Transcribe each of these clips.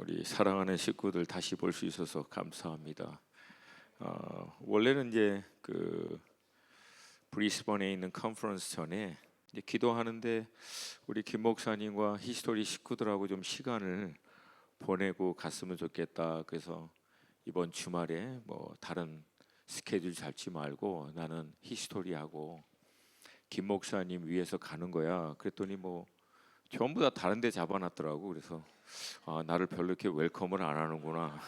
우리 사랑하는 식구들 다시 볼 수 있어서 감사합니다. 원래는 이제 그 브리스번에 있는 컨퍼런스 전에 이제 기도하는데 우리 김 목사님과 히스토리 식구들하고 좀 시간을 보내고 갔으면 좋겠다. 그래서 이번 주말에 뭐 다른 스케줄 잡지 말고 나는 히스토리하고 김 목사님 위해서 가는 거야. 그랬더니 뭐 전부 다 다른 데 잡아놨더라고. 그래서 나를 별로 이렇게 웰컴을 안 하는구나.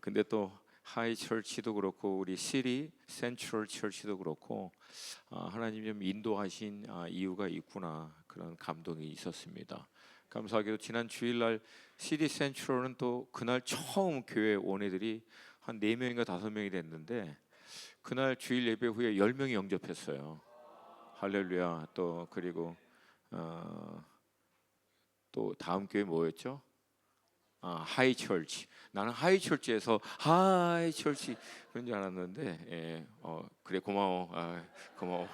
근데 또 하이 철치도 그렇고 우리 시리 센트럴 철치도 그렇고 하나님 좀 인도하신 이유가 있구나, 그런 감동이 있었습니다. 감사하게도 지난 주일날 시리 센트럴은 또 그날 처음 교회 온 애들이 한 4명인가 5명이 됐는데 그날 주일 예배 후에 10명이 영접했어요. 할렐루야. 또 그리고 또 다음 교회 뭐였죠? 하이 철치. 나는 하이 철치에서 하이 철치 그런 줄 알았는데, 예, 그래 고마워. 고마워.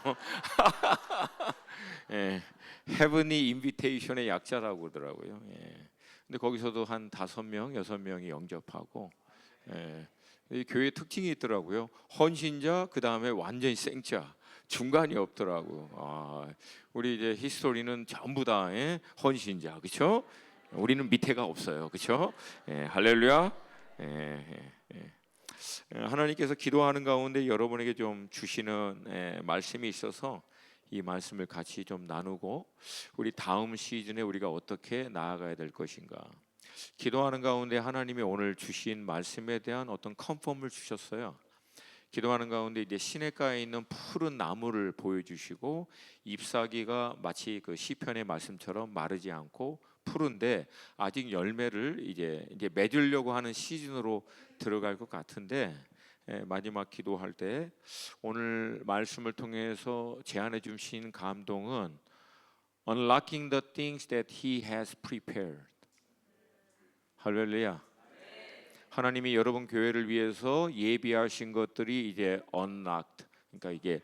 예, 헤븐이 인비테이션의 약자라고 그러더라고요. 예. 근데 거기서도 한 5명, 6명이 영접하고, 예, 이 교회 특징이 있더라고요. 헌신자, 그 다음에 완전히 생자, 중간이 없더라고. 우리 이제 히스토리는 전부 다 헌신자, 그렇죠? 우리는 밑에가 없어요, 그렇죠? 예, 할렐루야. 하나님께서 기도하는 가운데 여러분에게 좀 주시는 말씀이 있어서 이 말씀을 같이 좀 나누고 우리 다음 시즌에 우리가 어떻게 나아가야 될 것인가. 기도하는 가운데 하나님이 오늘 주신 말씀에 대한 어떤 컨펌을 주셨어요. 기도하는 가운데 이제 시냇가에 있는 푸른 나무를 보여주시고 잎사귀가 마치 그 시편의 말씀처럼 마르지 않고 푸른데 아직 열매를 이제 맺으려고 하는 시즌으로 들어갈 것 같은데, 마지막 기도할 때 오늘 말씀을 통해서 제안해 주신 감동은 Unlocking the things that He has prepared. 할렐루야. 하나님이 여러분 교회를 위해서 예비하신 것들이 이제 unlocked, 그러니까 이게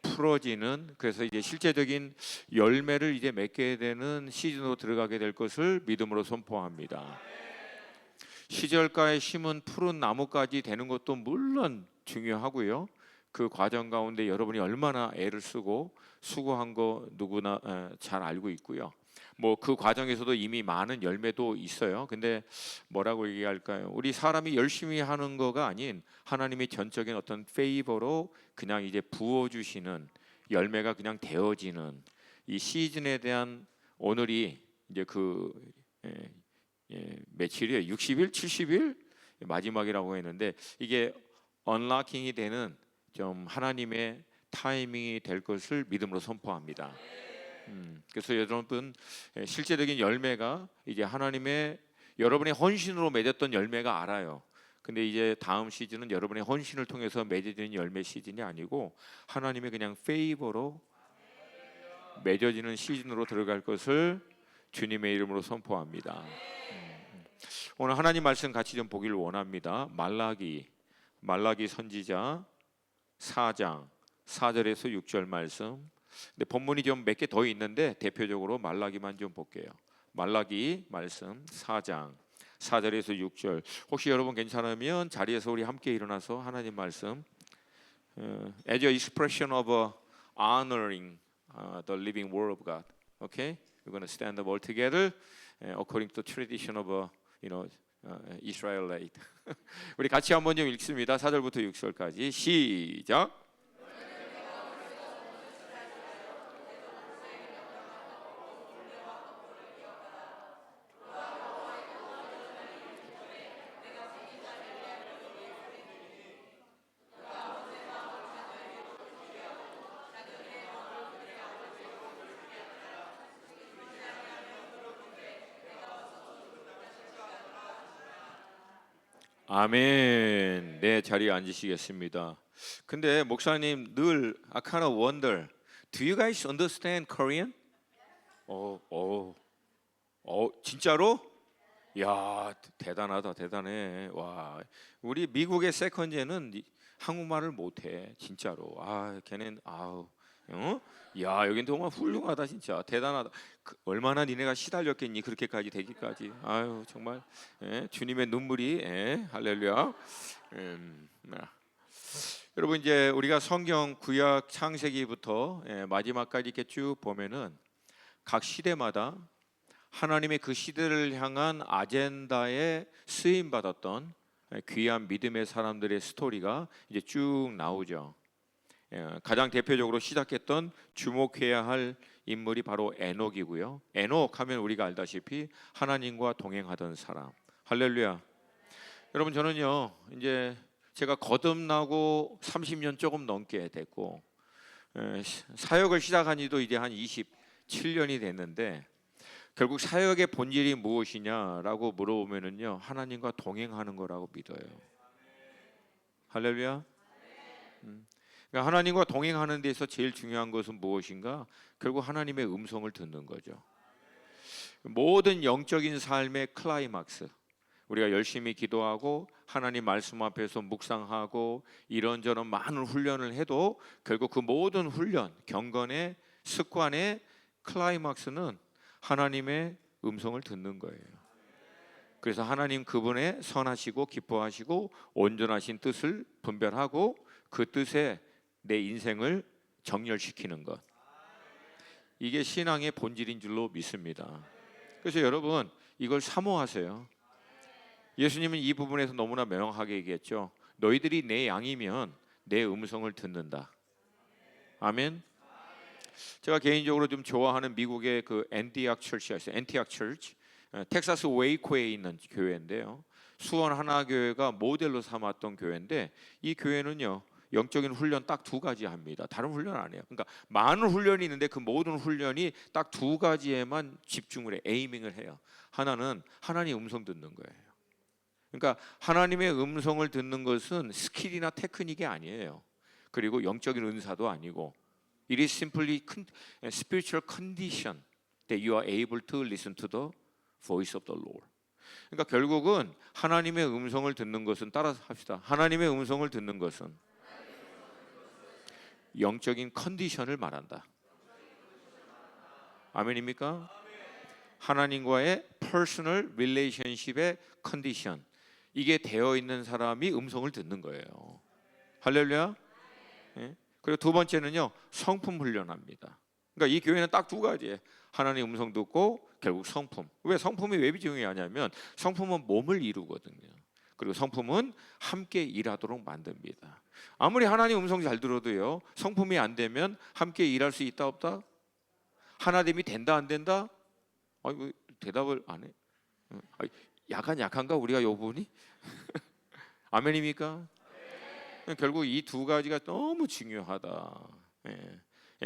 풀어지는, 그래서 이제 실제적인 열매를 이제 맺게 되는 시즌으로 들어가게 될 것을 믿음으로 선포합니다. 시절가에 심은 푸른 나무까지 되는 것도 물론 중요하고요. 그 과정 가운데 여러분이 얼마나 애를 쓰고 수고한 거 누구나 잘 알고 있고요. 뭐 그 과정에서도 이미 많은 열매도 있어요. 근데 뭐라고 얘기할까요? 우리 사람이 열심히 하는 거가 아닌 하나님이 전적인 어떤 페이버로 그냥 이제 부어주시는 열매가 그냥 되어지는 이 시즌에 대한 오늘이 이제 며칠이에요? 60일, 70일 마지막이라고 했는데 이게 언락킹이 되는 좀 하나님의 타이밍이 될 것을 믿음으로 선포합니다. 그래서 여러분 실제적인 열매가 이제 하나님의 여러분의 헌신으로 맺었던 열매가 알아요. 근데 이제 다음 시즌은 여러분의 헌신을 통해서 맺어지는 열매 시즌이 아니고 하나님의 그냥 페이버로 맺어지는 시즌으로 들어갈 것을 주님의 이름으로 선포합니다. 오늘 하나님 말씀 같이 좀 보기를 원합니다. 말라기 선지자 4장 4절에서 6절 말씀. 근데 본문이 좀 몇 개 더 있는데 대표적으로 말라기만 좀 볼게요. 말라기 말씀 4장 4절에서 6절. 혹시 여러분 괜찮으면 자리에서 우리 함께 일어나서 하나님 말씀 as a expression of honoring the living word of God. Okay? We're going to stand up all together according to the tradition of Israelite. 우리 같이 한번 좀 읽습니다. 4절부터 6절까지 시작. 아멘. 네, 자리에 앉으시겠습니다. 근데 목사님 늘 I kind of wonder, do you guys understand Korean? 진짜로? 야, 대단하다, 대단해. 와, 우리 미국의 세컨제는 한국말을 못해, 진짜로. 걔는 어? 야, 여긴 정말 훌륭하다, 진짜 대단하다. 얼마나 니네가 시달렸겠니, 그렇게까지 되기까지. 아유, 정말 주님의 눈물이, 할렐루야. 여러분, 이제 우리가 성경 구약 창세기부터 마지막까지 이렇게 쭉 보면은 각 시대마다 하나님의 그 시대를 향한 아젠다에 쓰임 받았던 귀한 믿음의 사람들의 스토리가 이제 쭉 나오죠. 가장 대표적으로 시작했던 주목해야 할 인물이 바로 에녹이고요. 에녹 하면 우리가 알다시피 하나님과 동행하던 사람. 할렐루야. 여러분, 저는요, 이제 제가 거듭나고 30년 조금 넘게 됐고, 사역을 시작한 지도 이제 한 27년이 됐는데, 결국 사역의 본질이 무엇이냐라고 물어보면은요, 하나님과 동행하는 거라고 믿어요. 할렐루야. 그러니까 하나님과 동행하는 데서 제일 중요한 것은 무엇인가? 결국 하나님의 음성을 듣는 거죠. 모든 영적인 삶의 클라이막스, 우리가 열심히 기도하고 하나님 말씀 앞에서 묵상하고 이런저런 많은 훈련을 해도 결국 그 모든 훈련, 경건의 습관의 클라이막스는 하나님의 음성을 듣는 거예요. 그래서 하나님 그분의 선하시고 기뻐하시고 온전하신 뜻을 분별하고 그 뜻에 내 인생을 정렬시키는 것, 이게 신앙의 본질인 줄로 믿습니다. 그래서 여러분, 이걸 사모하세요. 예수님은 이 부분에서 너무나 명확하게 얘기했죠. 너희들이 내 양이면 내 음성을 듣는다. 아멘. 제가 개인적으로 좀 좋아하는 미국의 그 엔티악 처치가 있어요. 엔티악 처치, 텍사스 웨이코에 있는 교회인데요. 수원 하나교회가 모델로 삼았던 교회인데, 이 교회는요, 영적인 훈련 딱 두 가지 합니다. 다른 훈련 안 해요. 그러니까 많은 훈련이 있는데 그 모든 훈련이 딱 두 가지에만 집중을 해, 에이밍을 해요. 하나는 하나님 음성 듣는 거예요. 그러니까 하나님의 음성을 듣는 것은 스킬이나 테크닉이 아니에요. 그리고 영적인 은사도 아니고, it is simply spiritual condition that you are able to listen to the voice of the Lord. 그러니까 결국은 하나님의 음성을 듣는 것은, 따라서 합시다. 하나님의 음성을 듣는 것은 영적인 컨디션을 말한다. 아멘입니까? 하나님과의 퍼스널 릴레이션십의 컨디션, 이게 되어 있는 사람이 음성을 듣는 거예요. 할렐루야. 그리고 두 번째는요, 성품 훈련합니다. 그러니까 이 교회는 딱 두 가지예요. 하나님 음성 듣고 결국 성품. 왜 성품이 왜 중요하냐면 성품은 몸을 이루거든요. 그리고 성품은 함께 일하도록 만듭니다. 아무리 하나님 음성 잘 들어도요, 성품이 안 되면 함께 일할 수 있다 없다? 하나됨이 된다 안 된다? 아이고, 대답을 안 해. 약한가 우리가 요 부분이? 아멘입니까? 결국 이 두 가지가 너무 중요하다.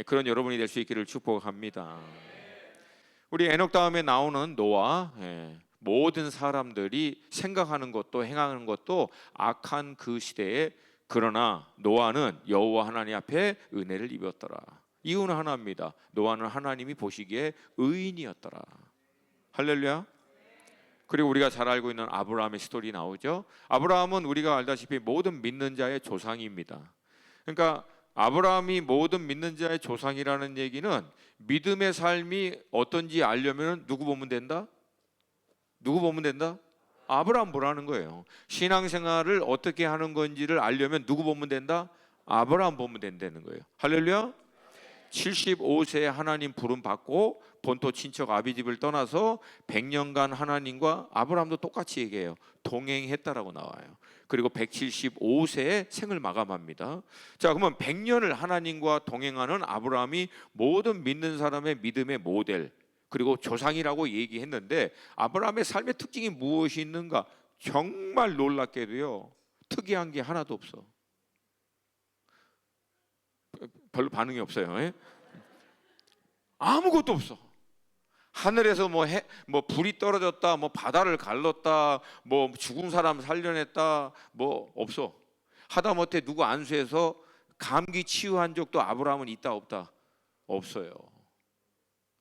그런 여러분이 될 수 있기를 축복합니다. 우리 에녹 다음에 나오는 노아, 모든 사람들이 생각하는 것도 행하는 것도 악한 그 시대에, 그러나 노아는 여호와 하나님 앞에 은혜를 입었더라. 이유는 하나입니다. 노아는 하나님이 보시기에 의인이었더라. 할렐루야. 그리고 우리가 잘 알고 있는 아브라함의 스토리 나오죠. 아브라함은 우리가 알다시피 모든 믿는 자의 조상입니다. 그러니까 아브라함이 모든 믿는 자의 조상이라는 얘기는 믿음의 삶이 어떤지 알려면 누구 보면 된다? 누구 보면 된다? 아브라함 보라는 거예요. 신앙생활을 어떻게 하는 건지를 알려면 누구 보면 된다? 아브라함 보면 된다는 거예요. 할렐루야. 75세에 하나님 부름 받고 본토 친척 아비집을 떠나서 100년간 하나님과, 아브라함도 똑같이 얘기해요, 동행했다라고 나와요. 그리고 175세에 생을 마감합니다. 자, 그러면 100년을 하나님과 동행하는 아브라함이 모든 믿는 사람의 믿음의 모델, 그리고 조상이라고 얘기했는데, 아브라함의 삶의 특징이 무엇이 있는가? 정말 놀랍게도요, 특이한 게 하나도 없어. 별로 반응이 없어요. 아무것도 없어. 하늘에서 뭐 불이 떨어졌다, 뭐 바다를 갈랐다, 뭐 죽은 사람 살려냈다, 뭐 없어. 하다못해 누구 안수해서 감기 치유한 적도 아브라함은 있다 없다? 없어요.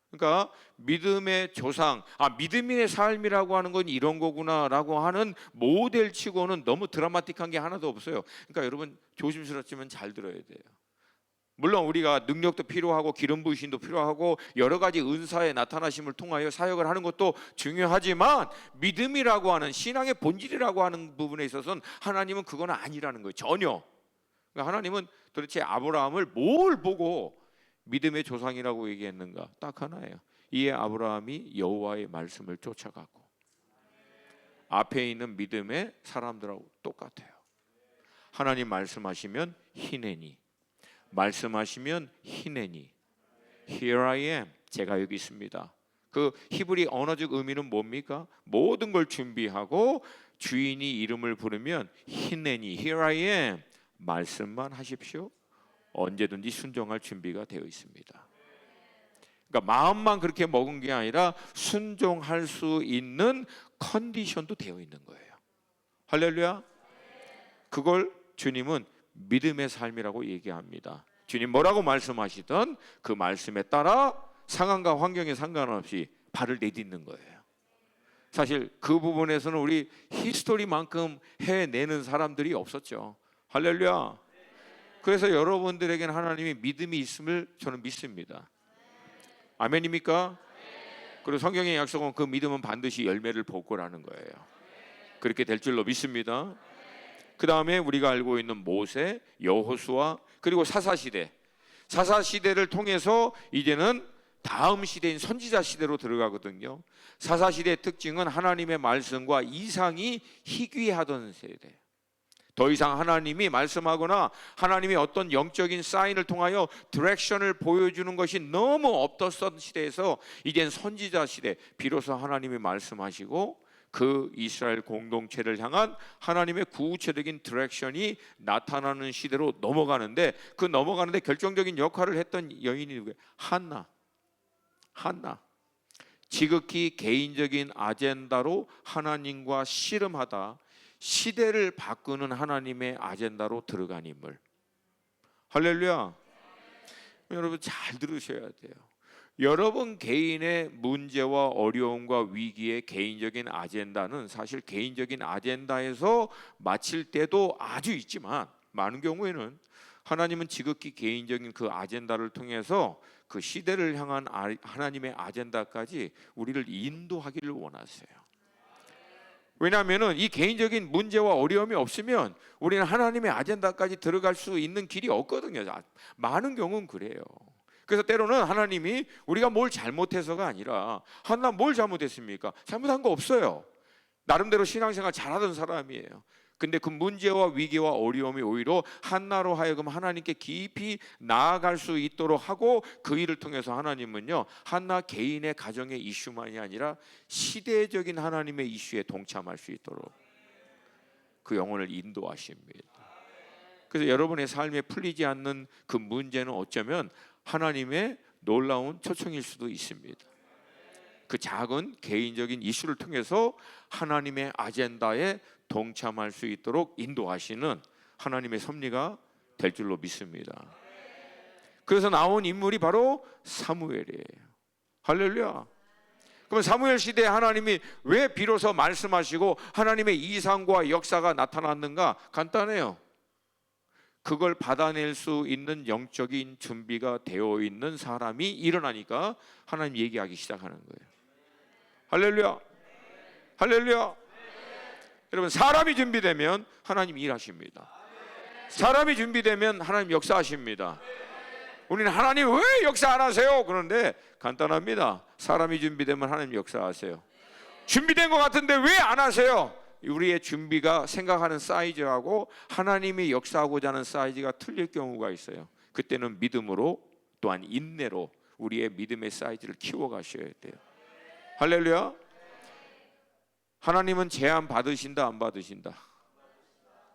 그러니까 믿음의 조상, 믿음의 삶이라고 하는 건 이런 거구나라고 하는 모델치고는 너무 드라마틱한 게 하나도 없어요. 그러니까 여러분, 조심스럽지만 잘 들어야 돼요. 물론 우리가 능력도 필요하고 기름 부으심도 필요하고 여러 가지 은사의 나타나심을 통하여 사역을 하는 것도 중요하지만 믿음이라고 하는 신앙의 본질이라고 하는 부분에 있어서는 하나님은 그건 아니라는 거예요. 전혀. 그러니까 하나님은 도대체 아브라함을 뭘 보고 믿음의 조상이라고 얘기했는가? 딱 하나예요. 이에 아브라함이 여호와의 말씀을 쫓아가고. 앞에 있는 믿음의 사람들하고 똑같아요. 하나님 말씀하시면 히내니, 말씀하시면 히내니, Here I am, 제가 여기 있습니다. 그 히브리 언어적 의미는 뭡니까? 모든 걸 준비하고 주인이 이름을 부르면 히내니, Here I am, 말씀만 하십시오. 언제든지 순종할 준비가 되어 있습니다. 그러니까 마음만 그렇게 먹은 게 아니라 순종할 수 있는 컨디션도 되어 있는 거예요. 할렐루야. 그걸 주님은 믿음의 삶이라고 얘기합니다. 주님 뭐라고 말씀하시던 그 말씀에 따라 상황과 환경에 상관없이 발을 내딛는 거예요. 사실 그 부분에서는 우리 히스토리만큼 해내는 사람들이 없었죠. 할렐루야. 그래서 여러분들에게는 하나님이 믿음이 있음을 저는 믿습니다. 아멘입니까? 그리고 성경의 약속은 그 믿음은 반드시 열매를 볼 거라는 거예요. 그렇게 될 줄로 믿습니다. 그 다음에 우리가 알고 있는 모세, 여호수아, 그리고 사사시대를 통해서 이제는 다음 시대인 선지자 시대로 들어가거든요. 사사시대의 특징은 하나님의 말씀과 이상이 희귀하던 세대. 더 이상 하나님이 말씀하거나 하나님이 어떤 영적인 사인을 통하여 디렉션을 보여주는 것이 너무 없었던 시대에서 이젠 선지자 시대, 비로소 하나님이 말씀하시고 그 이스라엘 공동체를 향한 하나님의 구체적인 디렉션이 나타나는 시대로 넘어가는데, 그 넘어가는데 결정적인 역할을 했던 여인이 누구예요? 한나. 지극히 개인적인 아젠다로 하나님과 씨름하다 시대를 바꾸는 하나님의 아젠다로 들어간 인물. 할렐루야. 여러분 잘 들으셔야 돼요. 여러분 개인의 문제와 어려움과 위기의 개인적인 아젠다는 사실 개인적인 아젠다에서 마칠 때도 아주 있지만, 많은 경우에는 하나님은 지극히 개인적인 그 아젠다를 통해서 그 시대를 향한 하나님의 아젠다까지 우리를 인도하기를 원하세요. 왜냐하면 이 개인적인 문제와 어려움이 없으면 우리는 하나님의 아젠다까지 들어갈 수 있는 길이 없거든요. 많은 경우는 그래요. 그래서 때로는 하나님이 우리가 뭘 잘못해서가 아니라, 하나 뭘 잘못했습니까? 잘못한 거 없어요. 나름대로 신앙생활 잘하던 사람이에요. 근데 그 문제와 위기와 어려움이 오히려 한나로 하여금 하나님께 깊이 나아갈 수 있도록 하고, 그 일을 통해서 하나님은요 한나 개인의 가정의 이슈만이 아니라 시대적인 하나님의 이슈에 동참할 수 있도록 그 영혼을 인도하십니다. 그래서 여러분의 삶에 풀리지 않는 그 문제는 어쩌면 하나님의 놀라운 초청일 수도 있습니다. 그 작은 개인적인 이슈를 통해서 하나님의 아젠다에 동참할 수 있도록 인도하시는 하나님의 섭리가 될 줄로 믿습니다. 그래서 나온 인물이 바로 사무엘이에요. 할렐루야. 그럼 사무엘 시대에 하나님이 왜 비로소 말씀하시고 하나님의 이상과 역사가 나타났는가? 간단해요. 그걸 받아낼 수 있는 영적인 준비가 되어 있는 사람이 일어나니까 하나님 얘기하기 시작하는 거예요. 할렐루야. 할렐루야. 여러분, 사람이 준비되면 하나님 일하십니다. 사람이 준비되면 하나님 역사하십니다. 우리는 하나님 왜 역사 안 하세요? 그런데 간단합니다. 사람이 준비되면 하나님 역사하세요. 준비된 것 같은데 왜 안 하세요? 우리의 준비가 생각하는 사이즈하고 하나님이 역사하고자 하는 사이즈가 틀릴 경우가 있어요. 그때는 믿음으로, 또한 인내로 우리의 믿음의 사이즈를 키워가셔야 돼요. 할렐루야. 하나님은 제한 받으신다, 안 받으신다?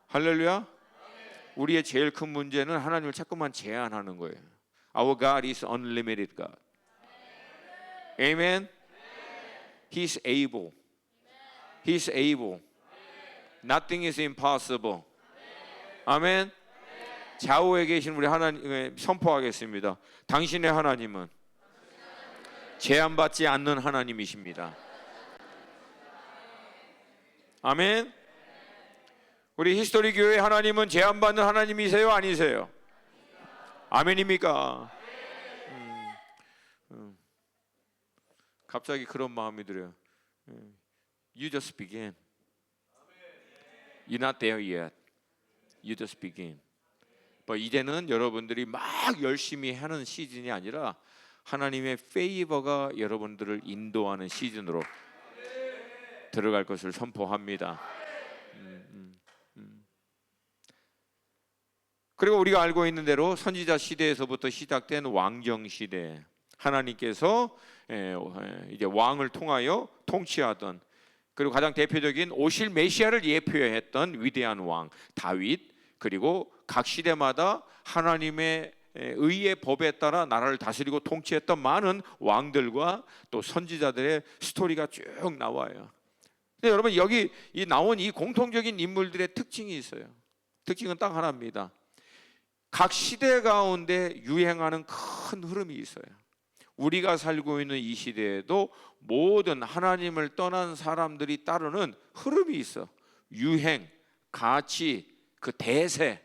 할렐루야. 우리의 제일 큰 문제는 하나님을 자꾸만 제한하는 거예요. Our God is unlimited God. Amen. He's able. He's able. Nothing is impossible. 아멘. 좌우에 계신 우리 하나님 선포하겠습니다. 당신의 하나님은 제한받지 않는 하나님이십니다. 아멘. 우리 히스토리 교회 하나님은 제한받는 하나님이세요, 아니세요? 아멘입니까? 갑자기 그런 마음이 들어요. You just begin. You're not there yet. You just begin. 이제는 여러분들이 막 열심히 하는 시즌이 아니라 하나님의 페이버가 여러분들을 인도하는 시즌으로 들어갈 것을 선포합니다. 그리고 우리가 알고 있는 대로 선지자 시대에서부터 시작된 왕정 시대, 하나님께서 이제 왕을 통하여 통치하던, 그리고 가장 대표적인 오실 메시아를 예표했던 위대한 왕 다윗, 그리고 각 시대마다 하나님의 의의 법에 따라 나라를 다스리고 통치했던 많은 왕들과 또 선지자들의 스토리가 쭉 나와요. 근데 여러분, 여기 나온 이 공통적인 인물들의 특징이 있어요. 특징은 딱 하나입니다. 각 시대 가운데 유행하는 큰 흐름이 있어요. 우리가 살고 있는 이 시대에도 모든 하나님을 떠난 사람들이 따르는 흐름이 있어. 유행, 가치, 그 대세.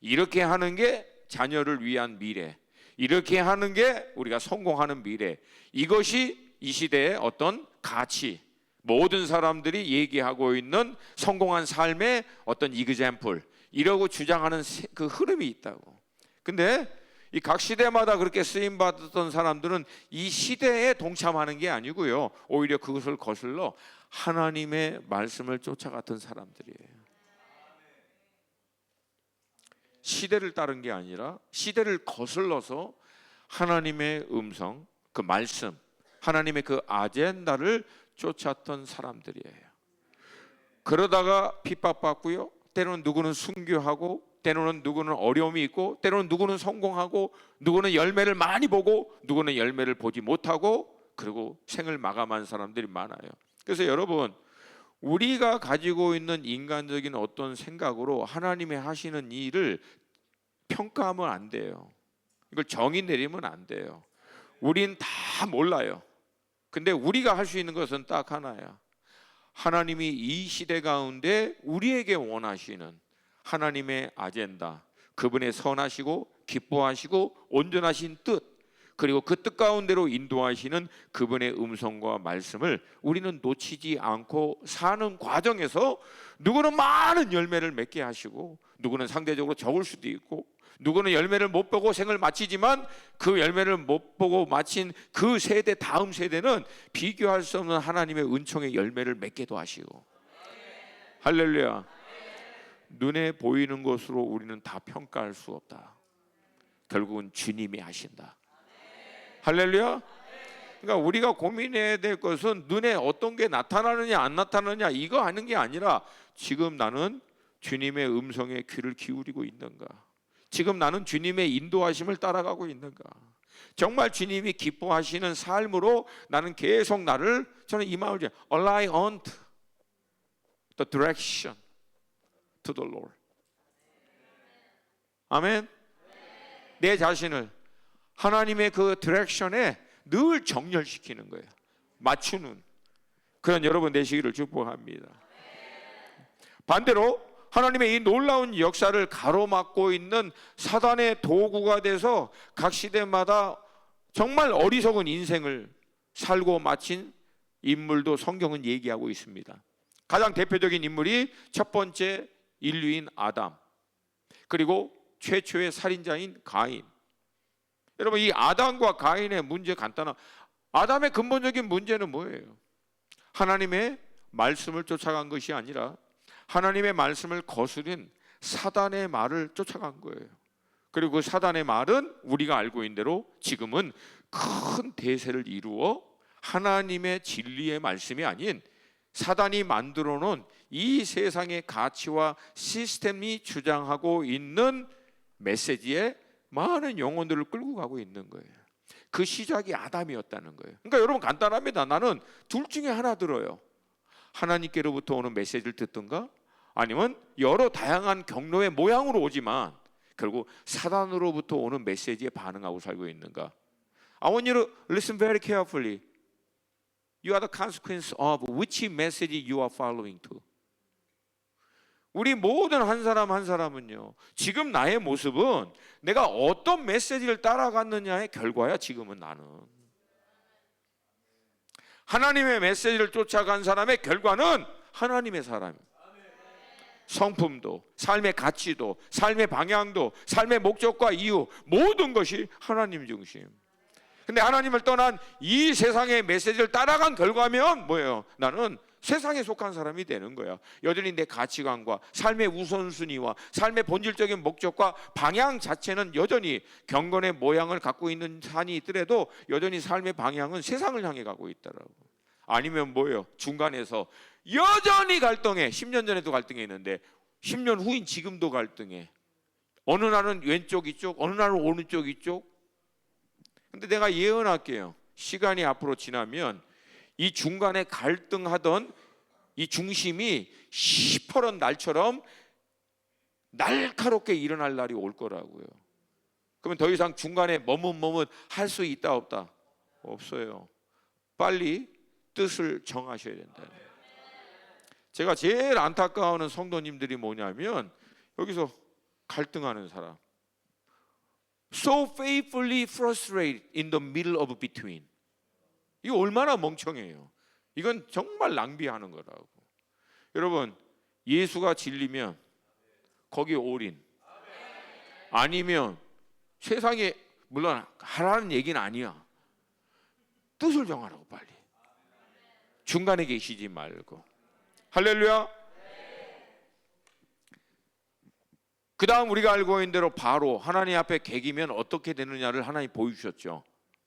이렇게 하는 게 자녀를 위한 미래, 이렇게 하는 게 우리가 성공하는 미래, 이것이 이 시대의 어떤 가치, 모든 사람들이 얘기하고 있는 성공한 삶의 어떤 이그젬플, 이러고 주장하는 그 흐름이 있다고. 근데 이 각 시대마다 그렇게 쓰임 받았던 사람들은 이 시대에 동참하는 게 아니고요, 오히려 그것을 거슬러 하나님의 말씀을 쫓아갔던 사람들이에요. 시대를 따른 게 아니라 시대를 거슬러서 하나님의 음성, 그 말씀, 하나님의 그 아젠다를 쫓았던 사람들이에요. 그러다가 핍박받고요, 때로는 누구는 순교하고, 때로는 누구는 어려움이 있고, 때로는 누구는 성공하고, 누구는 열매를 많이 보고, 누구는 열매를 보지 못하고, 그리고 생을 마감한 사람들이 많아요. 그래서 여러분, 우리가 가지고 있는 인간적인 어떤 생각으로 하나님이 하시는 일을 평가하면 안 돼요. 이걸 정의 내리면 안 돼요. 우린 다 몰라요. 근데 우리가 할 수 있는 것은 딱 하나야. 하나님이 이 시대 가운데 우리에게 원하시는 하나님의 아젠다, 그분의 선하시고 기뻐하시고 온전하신 뜻, 그리고 그 뜻 가운데로 인도하시는 그분의 음성과 말씀을 우리는 놓치지 않고 사는 과정에서 누구는 많은 열매를 맺게 하시고, 누구는 상대적으로 적을 수도 있고, 누구는 열매를 못 보고 생을 마치지만 그 열매를 못 보고 마친 그 세대, 다음 세대는 비교할 수 없는 하나님의 은총의 열매를 맺게도 하시고. 할렐루야. 눈에 보이는 것으로 우리는 다 평가할 수 없다. 결국은 주님이 하신다. 할렐루야. 그러니까 우리가 고민해야 될 것은 눈에 어떤 게 나타나느냐 안 나타나느냐 이거 하는 게 아니라, 지금 나는 주님의 음성에 귀를 기울이고 있는가, 지금 나는 주님의 인도하심을 따라가고 있는가, 정말 주님이 기뻐하시는 삶으로 나는 계속 나를, 저는 이 마음을 align the direction to the Lord. 아멘. 내 자신을 하나님의 그 디렉션에 늘 정렬시키는 거예요. 맞추는 그런 여러분 되시기를 축복합니다. 반대로 하나님의 이 놀라운 역사를 가로막고 있는 사단의 도구가 돼서 각 시대마다 정말 어리석은 인생을 살고 마친 인물도 성경은 얘기하고 있습니다. 가장 대표적인 인물이 첫 번째 인류인 아담, 그리고 최초의 살인자인 가인. 여러분, 이 아담과 가인의 문제 간단한, 아담의 근본적인 문제는 뭐예요? 하나님의 말씀을 쫓아간 것이 아니라 하나님의 말씀을 거스린 사단의 말을 쫓아간 거예요. 그리고 그 사단의 말은 우리가 알고 있는 대로 지금은 큰 대세를 이루어 하나님의 진리의 말씀이 아닌 사단이 만들어 놓은 이 세상의 가치와 시스템이 주장하고 있는 메시지에 많은 영혼들을 끌고 가고 있는 거예요. 그 시작이 아담이었다는 거예요. 그러니까 여러분 간단합니다. 나는 둘 중에 하나 들어요. 하나님께로부터 오는 메시지를 듣든가, 아니면 여러 다양한 경로의 모양으로 오지만 결국 사단으로부터 오는 메시지에 반응하고 살고 있는가. I want you to listen very carefully. You are the consequence of which message you are following to. 우리 모든 한 사람 한 사람은요, 지금 나의 모습은 내가 어떤 메시지를 따라갔느냐의 결과야. 지금은 나는 하나님의 메시지를 쫓아간 사람의 결과는 하나님의 사람, 성품도, 삶의 가치도, 삶의 방향도, 삶의 목적과 이유, 모든 것이 하나님 중심. 근데 하나님을 떠난 이 세상의 메시지를 따라간 결과면 뭐예요? 나는 세상에 속한 사람이 되는 거야. 여전히 내 가치관과 삶의 우선순위와 삶의 본질적인 목적과 방향 자체는 여전히 경건의 모양을 갖고 있는 산이 있더라도 여전히 삶의 방향은 세상을 향해 가고 있더라고. 아니면 뭐예요? 중간에서 여전히 갈등해. 10년 전에도 갈등했는데 10년 후인 지금도 갈등해. 어느 날은 왼쪽 이쪽, 어느 날은 오른쪽 이쪽. 근데 내가 예언할게요. 시간이 앞으로 지나면 이 중간에 갈등하던 이 중심이 시퍼런 날처럼 날카롭게 일어날 날이 올 거라고요. 그러면 더 이상 중간에 머뭇 할 수 있다 없다? 없어요. 빨리 뜻을 정하셔야 된다. 제가 제일 안타까워하는 성도님들이 뭐냐면 여기서 갈등하는 사람. So faithfully frustrated in the middle of between. 이거 얼마나 멍청해요. 이건 정말 낭비하는 거라고. 여러분, 예수가 진리면 거기에 올인. 아니면 세상에 물론 하라는 얘기는 아니야. 뜻을 정하라고 빨리. 중간에 계시지 말고. 할렐루야. 그 다음 우리가 알고 있는 대로 바로 하나님 앞에 개기면 어떻게 되느냐를 하나님 보여주셨죠.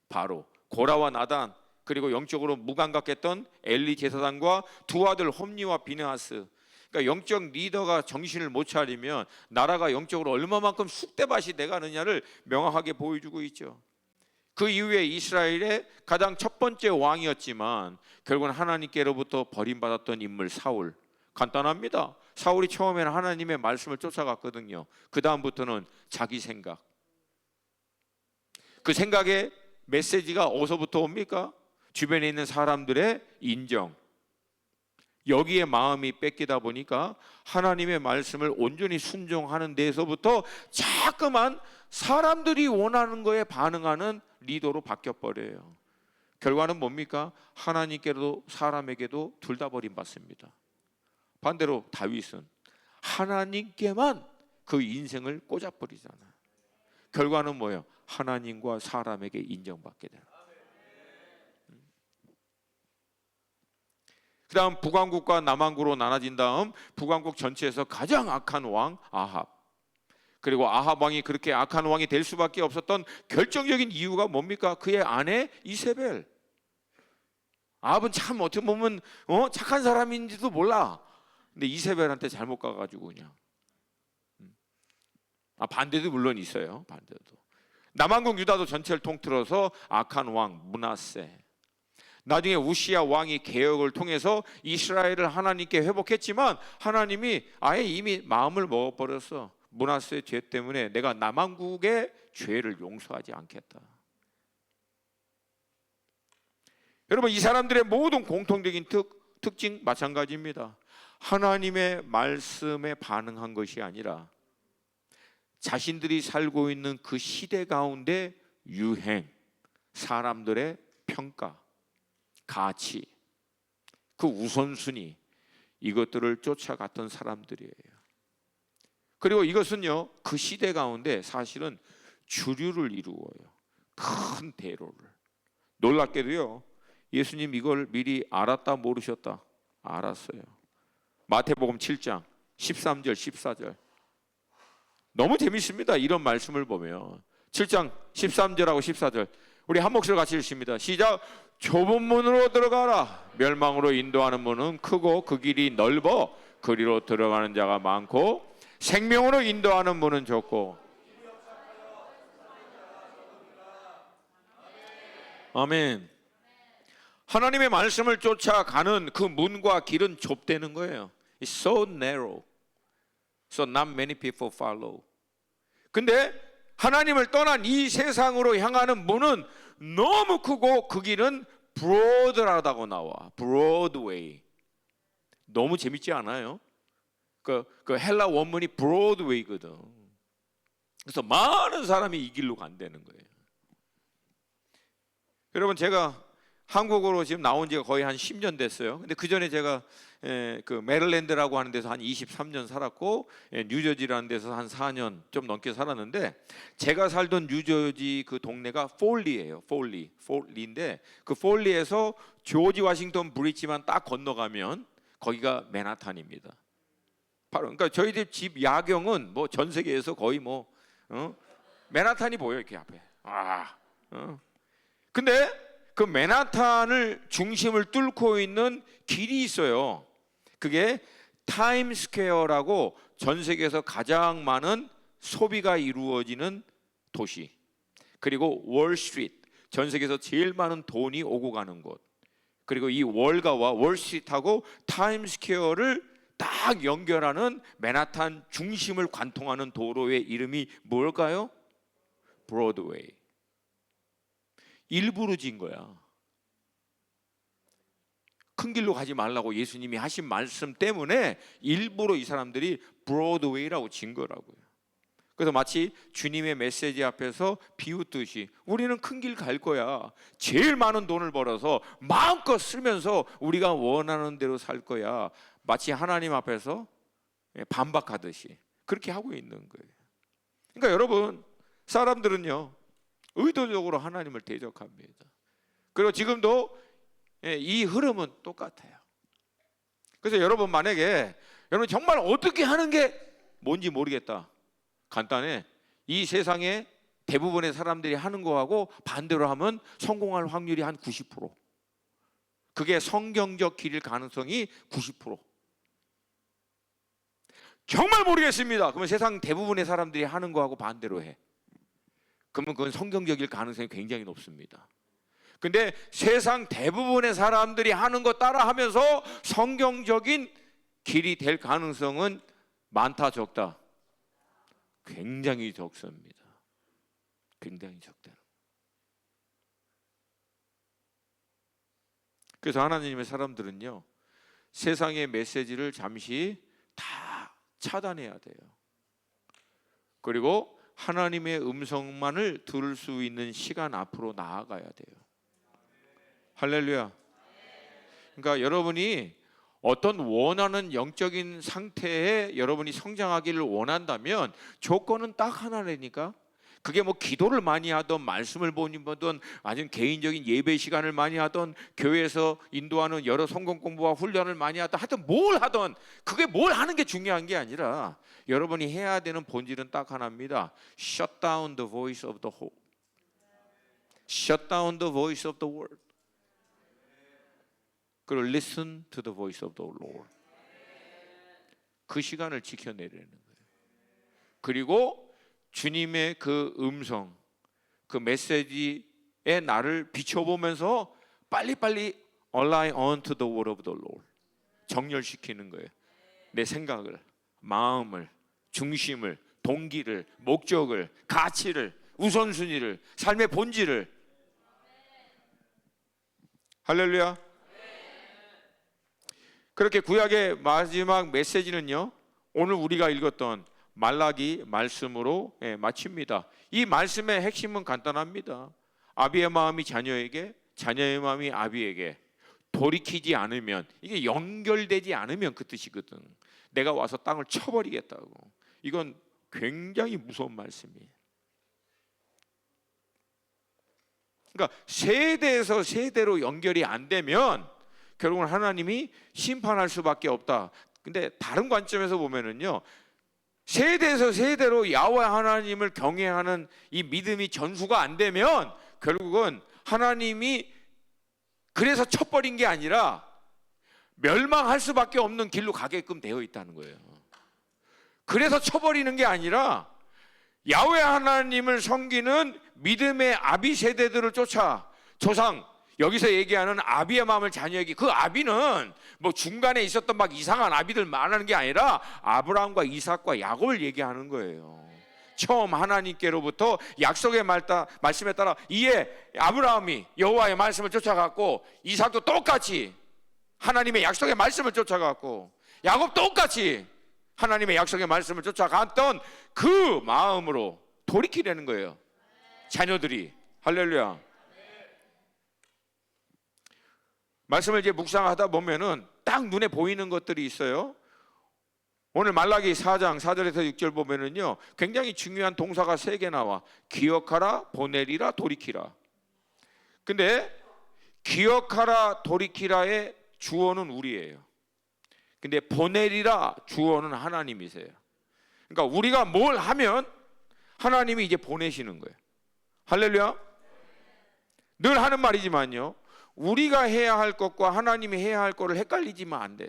바로 고라와 나단, 그리고 영적으로 무감각했던 엘리 제사장과 두 아들 홈리와 비느하스. 그러니까 영적 리더가 정신을 못 차리면 나라가 영적으로 얼마만큼 쑥대밭이 돼가느냐를 명확하게 보여주고 있죠. 그 이후에 이스라엘의 가장 첫 번째 왕이었지만 결국은 하나님께로부터 버림받았던 인물 사울. 간단합니다. 사울이 처음에는 하나님의 말씀을 쫓아갔거든요. 그 다음부터는 자기 생각. 그 생각의 메시지가 어디서부터 옵니까? 주변에 있는 사람들의 인정. 여기에 마음이 뺏기다 보니까 하나님의 말씀을 온전히 순종하는 데서부터 자꾸만 사람들이 원하는 거에 반응하는 리더로 바뀌어버려요. 결과는 뭡니까? 하나님께도 사람에게도 둘 다 버림받습니다. 반대로 다윗은 하나님께만 그 인생을 꽂아버리잖아요. 결과는 뭐예요? 하나님과 사람에게 인정받게 되는. 그 다음 북왕국과 남왕국으로 나눠진 다음 북왕국 전체에서 가장 악한 왕 아합. 그리고 아합 왕이 그렇게 악한 왕이 될 수밖에 없었던 결정적인 이유가 뭡니까? 그의 아내 이세벨. 아합은 참 어떻게 보면 착한 사람인지도 몰라. 근데 이세벨한테 잘못 가가지고 그냥 반대도 물론 있어요. 반대도. 남왕국 유다도 전체를 통틀어서 악한 왕 므낫세. 나중에 우시야 왕이 개혁을 통해서 이스라엘을 하나님께 회복했지만 하나님이 아예 이미 마음을 먹어버렸어. 므낫세의 죄 때문에 내가 남왕국의 죄를 용서하지 않겠다. 여러분, 이 사람들의 모든 공통적인 특징 마찬가지입니다. 하나님의 말씀에 반응한 것이 아니라 자신들이 살고 있는 그 시대 가운데 유행, 사람들의 평가, 가치, 그 우선순위, 이것들을 쫓아갔던 사람들이에요. 그리고 이것은요, 그 시대 가운데 사실은 주류를 이루어요. 큰 대로를. 놀랍게도요, 예수님 이걸 미리 알았다 모르셨다? 알았어요. 마태복음 7장 13절 14절. 너무 재밌습니다. 이런 말씀을 보면 7장 13절하고 14절 우리 한 목소리 같이 읽습니다. 시작. 좁은 문으로 들어가라. 멸망으로 인도하는 문은 크고 그 길이 넓어 그리로 들어가는 자가 많고 생명으로 인도하는 문은 좁고. 아멘. 하나님의 말씀을 쫓아가는 그 문과 길은 좁다는 거예요. It's so narrow, so not many people follow. 근데 하나님을 떠난 이 세상으로 향하는 문은 너무 크고 그 길은 broad하다고 나와. Broadway. 너무 재밌지 않아요? 그 헬라 원문이 브로드웨이거든. 그래서 많은 사람이 이 길로 간다는 거예요. 여러분, 제가 한국으로 지금 나온 지가 거의 한 10년 됐어요. 근데 그 전에 제가 그 메릴랜드라고 하는 데서 한 23년 살았고, 뉴저지라는 데서 한 4년 좀 넘게 살았는데, 제가 살던 뉴저지 그 동네가 폴리예요. 폴리인데, 그 폴리에서 조지 워싱턴 브리지만 딱 건너가면 거기가 맨하탄입니다. 바로, 그러니까 저희 집 야경은 뭐 전 세계에서 거의 뭐 맨하탄이 보여, 이렇게 앞에. 근데 그 맨하탄을 중심을 뚫고 있는 길이 있어요. 그게 타임스퀘어라고 전 세계에서 가장 많은 소비가 이루어지는 도시, 그리고 월스트리트, 전 세계에서 제일 많은 돈이 오고 가는 곳, 그리고 이 월가와 월스트리트하고 타임스퀘어를 딱 연결하는 맨하탄 중심을 관통하는 도로의 이름이 뭘까요? 브로드웨이. 일부러 진 거야. 큰 길로 가지 말라고 예수님이 하신 말씀 때문에 일부러 이 사람들이 브로드웨이라고 진 거라고요. 그래서 마치 주님의 메시지 앞에서 비웃듯이 우리는 큰 길 갈 거야. 제일 많은 돈을 벌어서 마음껏 쓰면서 우리가 원하는 대로 살 거야. 마치 하나님 앞에서 반박하듯이 그렇게 하고 있는 거예요. 그러니까 여러분, 사람들은요 의도적으로 하나님을 대적합니다. 그리고 지금도 이 흐름은 똑같아요. 그래서 여러분, 만약에 여러분 정말 어떻게 하는 게 뭔지 모르겠다, 간단해. 이 세상에 대부분의 사람들이 하는 거하고 반대로 하면 성공할 확률이 한 90%. 그게 성경적 길일 가능성이 90%. 정말 모르겠습니다. 그러면 세상 대부분의 사람들이 하는 거하고 반대로 해. 그러면 그건 성경적일 가능성이 굉장히 높습니다. 근데 세상 대부분의 사람들이 하는 거 따라 하면서 성경적인 길이 될 가능성은 많다, 적다? 굉장히 적습니다. 굉장히 적다. 그래서 하나님의 사람들은요 세상의 메시지를 잠시 다 차단해야 돼요. 그리고 하나님의 음성만을 들을 수 있는 시간 앞으로 나아가야 돼요. 할렐루야. 그러니까 여러분이 어떤 원하는 영적인 상태에 여러분이 성장하기를 원한다면 조건은 딱 하나라니까. 그게 뭐 기도를 많이 하던, 말씀을 보든, 아니면 개인적인 예배 시간을 많이 하던, 교회에서 인도하는 여러 성경 공부와 훈련을 많이 하던, 하여튼 뭘 하던, 그게 뭘 하는 게 중요한 게 아니라 여러분이 해야 되는 본질은 딱 하나입니다. Shut down the voice of the hope. Shut down the voice of the word. 그리고 listen to the voice of the Lord. 그 시간을 지켜내려는 거예요. 그리고 주님의 그 음성, 그 메시지에 나를 비춰보면서 빨리빨리 align onto the word of the Lord. 정렬시키는 거예요. 내 생각을, 마음을, 중심을, 동기를, 목적을, 가치를, 우선순위를, 삶의 본질을. 할렐루야. 그렇게 구약의 마지막 메시지는요 오늘 우리가 읽었던 말라기 말씀으로 마칩니다. 이 말씀의 핵심은 간단합니다. 아비의 마음이 자녀에게, 자녀의 마음이 아비에게 돌이키지 않으면, 이게 연결되지 않으면 그 뜻이거든. 내가 와서 땅을 쳐버리겠다고. 이건 굉장히 무서운 말씀이에요. 그러니까 세대에서 세대로 연결이 안 되면 결국은 하나님이 심판할 수밖에 없다. 근데 다른 관점에서 보면은요 세대에서 세대로 야훼 하나님을 경외하는 이 믿음이 전수가 안 되면 결국은 하나님이 그래서 쳐버린 게 아니라 멸망할 수밖에 없는 길로 가게끔 되어 있다는 거예요. 그래서 쳐버리는 게 아니라 야훼 하나님을 섬기는 믿음의 아비 세대들을 쫓아, 조상, 여기서 얘기하는 아비의 마음을 자녀에게, 그 아비는 뭐 중간에 있었던 막 이상한 아비들 말하는 게 아니라 아브라함과 이삭과 야곱을 얘기하는 거예요. 처음 하나님께로부터 약속의 말씀에 따라 이에 아브라함이 여호와의 말씀을 쫓아갔고, 이삭도 똑같이 하나님의 약속의 말씀을 쫓아갔고, 야곱 똑같이 하나님의 약속의 말씀을 쫓아갔던 그 마음으로 돌이키려는 거예요. 자녀들이. 할렐루야. 말씀을 이제 묵상하다 보면은 딱 눈에 보이는 것들이 있어요. 오늘 말라기 4장 4절에서 6절 보면은요, 굉장히 중요한 동사가 3개 나와. 기억하라, 보내리라, 돌이키라. 근데 기억하라, 돌이키라의 주어는 우리예요. 근데 보내리라 주어는 하나님이세요. 그러니까 우리가 뭘 하면 하나님이 이제 보내시는 거예요. 할렐루야. 늘 하는 말이지만요, 우리가 해야 할 것과 하나님이 해야 할 것을 헷갈리지만 안 돼.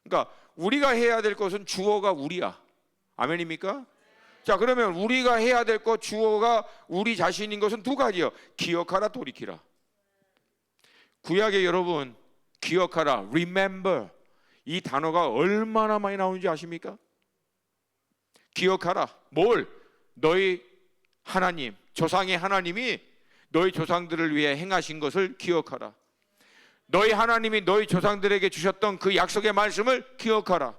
그러니까 우리가 해야 될 것은 주어가 우리야. 아멘입니까? 자, 그러면 우리가 해야 될 것, 주어가 우리 자신인 것은 두 가지요. 기억하라, 돌이키라. 구약에 여러분, 기억하라, remember, 이 단어가 얼마나 많이 나오는지 아십니까? 기억하라. 뭘? 너희 하나님, 조상의 하나님이 너희 조상들을 위해 행하신 것을 기억하라. 너희 하나님이 너희 조상들에게 주셨던 그 약속의 말씀을 기억하라.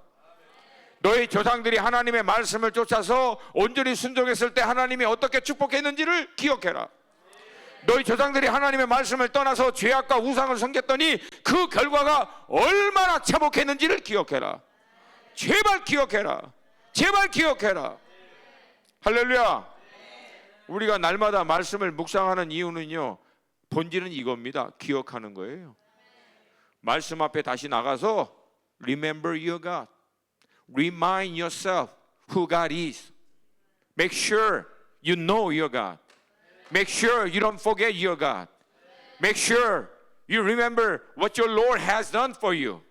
너희 조상들이 하나님의 말씀을 쫓아서 온전히 순종했을 때 하나님이 어떻게 축복했는지를 기억해라. 너희 조상들이 하나님의 말씀을 떠나서 죄악과 우상을 섬겼더니 그 결과가 얼마나 참혹했는지를 기억해라. 제발 기억해라. 제발 기억해라. 할렐루야. 우리가 날마다 말씀을 묵상하는 이유는요, 본질은 이겁니다. 기억하는 거예요. 말씀 앞에 다시 나가서 Remember your God. Remind yourself who God is. Make sure you know your God. Make sure you don't forget your God. Make sure you remember what your Lord has done for you.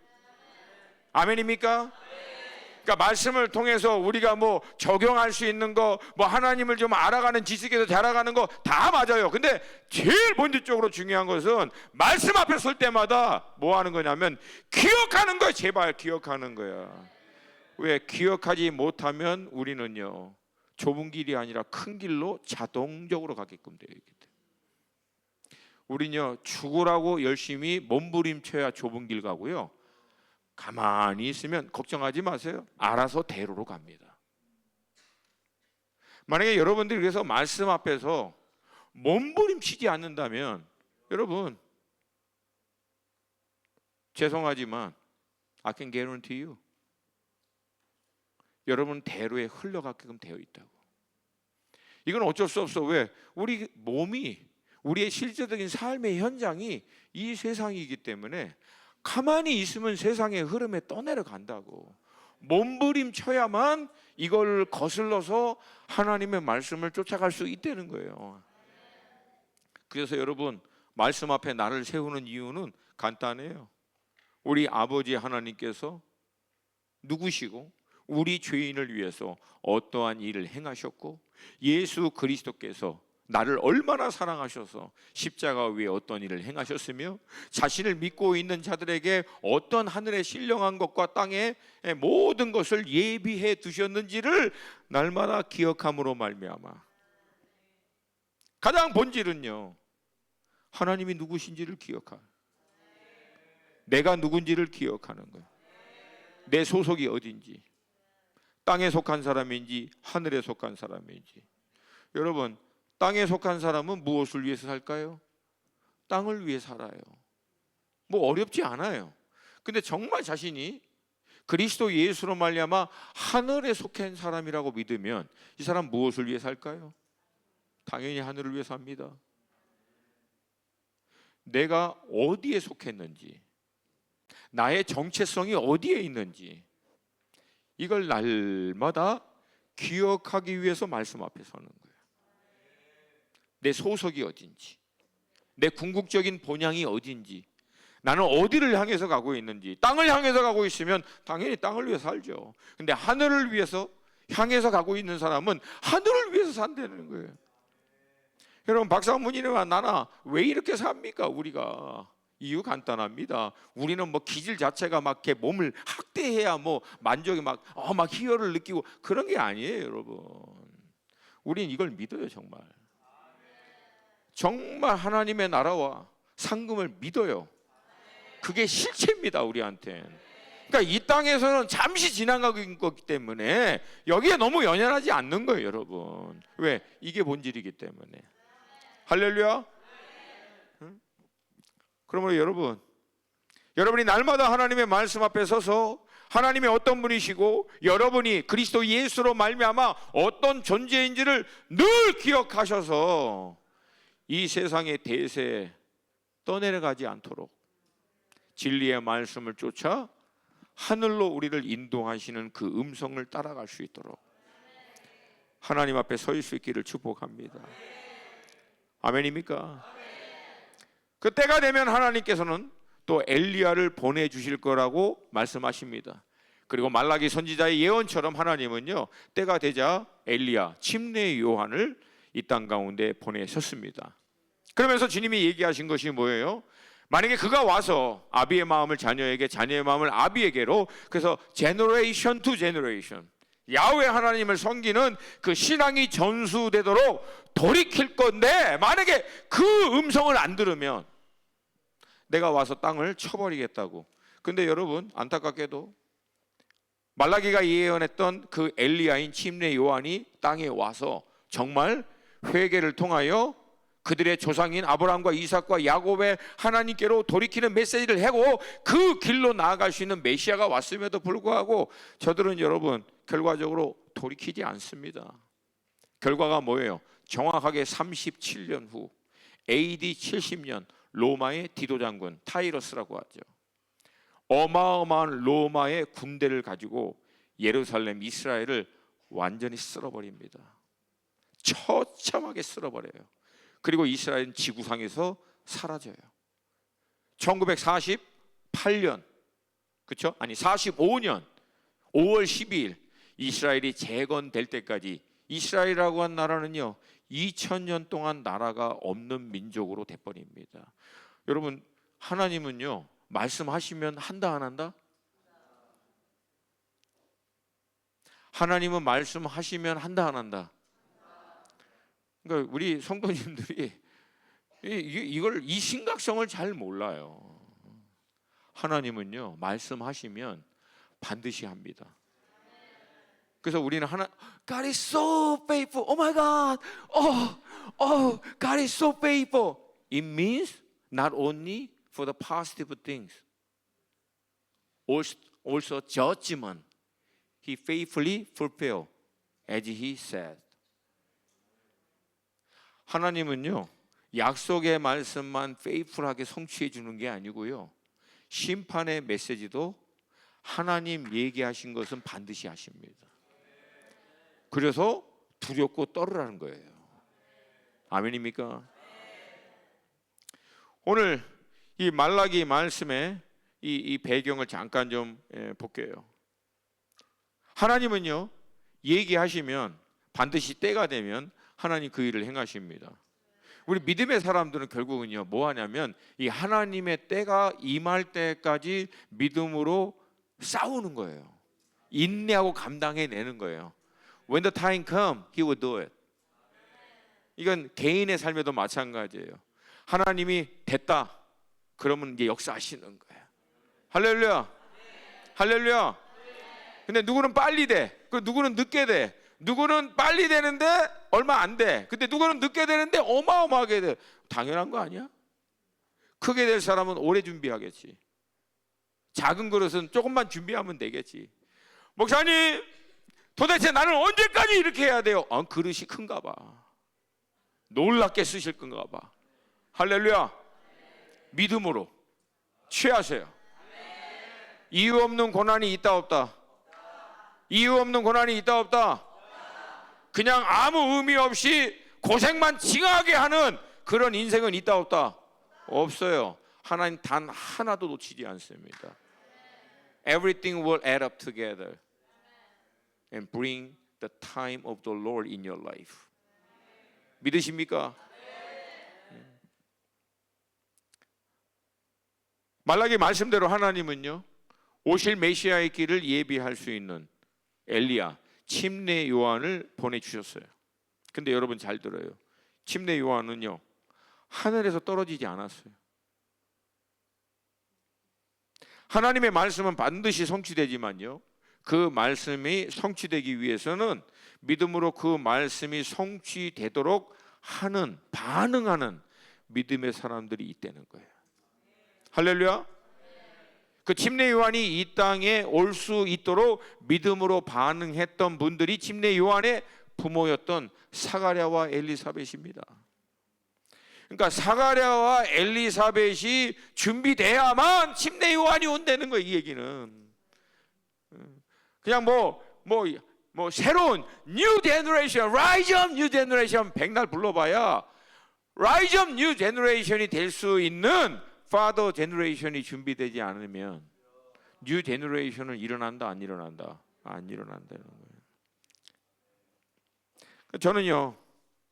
아멘입니까? 그러니까 말씀을 통해서 우리가 뭐 적용할 수 있는 거, 뭐 하나님을 좀 알아가는 지식에서 자라가는 거 다 맞아요. 근데 제일 본질적으로 중요한 것은 말씀 앞에 설 때마다 뭐 하는 거냐면 기억하는 거예요. 제발 기억하는 거야. 왜? 기억하지 못하면 우리는요, 좁은 길이 아니라 큰 길로 자동적으로 가게끔 되어 있기 때문에. 우리는요, 죽으라고 열심히 몸부림쳐야 좁은 길 가고요, 가만히 있으면 걱정하지 마세요. 알아서 대로로 갑니다. 만약에 여러분들이 그래서 말씀 앞에서 몸부림치지 않는다면 여러분, 죄송하지만 I can guarantee you, 여러분 대로에 흘러가게끔 되어 있다고. 이건 어쩔 수 없어. 왜? 우리 몸이, 우리의 실제적인 삶의 현장이 이 세상이기 때문에 가만히 있으면 세상의 흐름에 떠내려 간다고. 몸부림쳐야만 이걸 거슬러서 하나님의 말씀을 쫓아갈 수 있다는 거예요. 그래서 여러분, 말씀 앞에 나를 세우는 이유는 간단해요. 우리 아버지 하나님께서 누구시고 우리 죄인을 위해서 어떠한 일을 행하셨고, 예수 그리스도께서 나를 얼마나 사랑하셔서 십자가 위에 어떤 일을 행하셨으며 자신을 믿고 있는 자들에게 어떤 하늘의 신령한 것과 땅의 모든 것을 예비해 두셨는지를 날마다 기억함으로 말미암아, 가장 본질은요, 하나님이 누구신지를 기억하는, 내가 누군지를 기억하는 거예요. 내 소속이 어딘지, 땅에 속한 사람인지 하늘에 속한 사람인지. 여러분, 땅에 속한 사람은 무엇을 위해서 살까요? 땅을 위해 살아요. 뭐 어렵지 않아요. 근데 정말 자신이 그리스도 예수로 말미암아 하늘에 속한 사람이라고 믿으면 이 사람 무엇을 위해 살까요? 당연히 하늘을 위해 삽니다. 내가 어디에 속했는지, 나의 정체성이 어디에 있는지, 이걸 날마다 기억하기 위해서 말씀 앞에 서는 거예요. 내 소속이 어딘지, 내 궁극적인 본향이 어딘지, 나는 어디를 향해서 가고 있는지. 땅을 향해서 가고 있으면 당연히 땅을 위해서 살죠. 근데 하늘을 위해서 향해서 가고 있는 사람은 하늘을 위해서 산다는 거예요. 여러분, 박사모님이나 나나 왜 이렇게 삽니까? 우리가 이유 간단합니다. 우리는 뭐 기질 자체가 막 이렇게 몸을 학대해야 뭐 만족이 막 희열을 느끼고 그런 게 아니에요, 여러분. 우리는 이걸 믿어요, 정말. 정말 하나님의 나라와 상금을 믿어요. 그게 실체입니다, 우리한테는. 그러니까 이 땅에서는 잠시 지나가는 거기 때문에 여기에 너무 연연하지 않는 거예요, 여러분. 왜? 이게 본질이기 때문에. 할렐루야. 응? 그러므로 여러분이 날마다 하나님의 말씀 앞에 서서 하나님이 어떤 분이시고 여러분이 그리스도 예수로 말미암아 어떤 존재인지를 늘 기억하셔서 이 세상의 대세에 떠내려가지 않도록 진리의 말씀을 쫓아 하늘로 우리를 인도하시는 그 음성을 따라갈 수 있도록 하나님 앞에 설 수 있기를 축복합니다. 아멘입니까? 그 때가 되면 하나님께서는 또 엘리야를 보내주실 거라고 말씀하십니다. 그리고 말라기 선지자의 예언처럼 하나님은요, 때가 되자 엘리야, 침례 요한을 이 땅 가운데 보내셨습니다. 그러면서 주님이 얘기하신 것이 뭐예요? 만약에 그가 와서 아비의 마음을 자녀에게, 자녀의 마음을 아비에게로, 그래서 제너레이션 투 제너레이션, 야훼 하나님을 섬기는 그 신앙이 전수되도록 돌이킬 건데, 만약에 그 음성을 안 들으면 내가 와서 땅을 쳐버리겠다고. 근데 여러분, 안타깝게도 말라기가 예언했던 그 엘리야인 침례 요한이 땅에 와서 정말 회개를 통하여 그들의 조상인 아브라함과 이삭과 야곱의 하나님께로 돌이키는 메시지를 하고 그 길로 나아갈 수 있는 메시아가 왔음에도 불구하고 저들은 여러분 결과적으로 돌이키지 않습니다. 결과가 뭐예요? 정확하게 37년 후 AD 70년 로마의 디도 장군 타이러스라고 하죠. 어마어마한 로마의 군대를 가지고 예루살렘, 이스라엘을 완전히 쓸어버립니다. 처참하게 쓸어버려요. 그리고 이스라엘은 지구상에서 사라져요. 1948년, 그렇죠? 아니 45년 5월 12일 이스라엘이 재건될 때까지 이스라엘이라고 한 나라는요 2000년 동안 나라가 없는 민족으로 돼버립니다. 여러분, 하나님은요 말씀하시면 한다 안 한다? 하나님은 말씀하시면 한다 안 한다? 그러니까 우리 성도님들이 이 심각성을 잘 몰라요. 하나님은요 말씀하시면 반드시 합니다. 그래서 우리는 God is so faithful. Oh my God. God is so faithful. It means not only for the positive things, also judgment. He faithfully fulfill as He said. 하나님은요 약속의 말씀만 faithful하게 성취해 주는 게 아니고요 심판의 메시지도 하나님 얘기하신 것은 반드시 하십니다. 그래서 두렵고 떨으라는 거예요. 아멘입니까? 오늘 이 말라기 말씀의 이 배경을 잠깐 좀 볼게요. 하나님은요 얘기하시면 반드시 때가 되면 하나님 그 일을 행하십니다. 우리 믿음의 사람들은 결국은요 뭐 하냐면 이 하나님의 때가 임할 때까지 믿음으로 싸우는 거예요. 인내하고 감당해내는 거예요. When the time comes, He will do it. 이건 개인의 삶에도 마찬가지예요. 하나님이 됐다 그러면 이제 역사하시는 거예요. 할렐루야. 할렐루야. 근데 누구는 빨리 돼, 그 누구는 늦게 돼, 누구는 빨리 되는데 얼마 안 돼, 근데 누구는 늦게 되는데 어마어마하게 돼. 당연한 거 아니야? 크게 될 사람은 오래 준비하겠지. 작은 그릇은 조금만 준비하면 되겠지. 목사님 도대체 나는 언제까지 이렇게 해야 돼요? 그릇이 큰가 봐. 놀랍게 쓰실 건가 봐. 할렐루야. 믿음으로 취하세요. 이유 없는 고난이 있다 없다? 이유 없는 고난이 있다 없다? 그냥 아무 의미 없이 고생만 징하게 하는 그런 인생은 있다 없다? 없어요. 하나님 단 하나도 놓치지 않습니다. Everything will add up together and bring the time of the Lord in your life. 믿으십니까? 말라기 말씀대로 하나님은요 오실 메시아의 길을 예비할 수 있는 엘리야, 침례 요한을 보내주셨어요. 근데 여러분 잘 들어요. 침례 요한은요 하늘에서 떨어지지 않았어요. 하나님의 말씀은 반드시 성취되지만요, 그 말씀이 성취되기 위해서는 믿음으로 그 말씀이 성취되도록 하는, 반응하는 믿음의 사람들이 있다는 거예요. 할렐루야. 그 침례 요한이 이 땅에 올 수 있도록 믿음으로 반응했던 분들이 침례 요한의 부모였던 사가랴와 엘리사벳입니다. 그러니까 사가랴와 엘리사벳이 준비돼야만 침례 요한이 온다는 거예요. 이 얘기는 그냥 뭐 새로운 New Generation, Rise Up New Generation 백날 불러봐야 Rise Up New Generation이 될 수 있는 Father Generation이 준비되지 않으면 New Generation은 일어난다, 안 일어난다? 안 일어난다는 거예요. 저는요,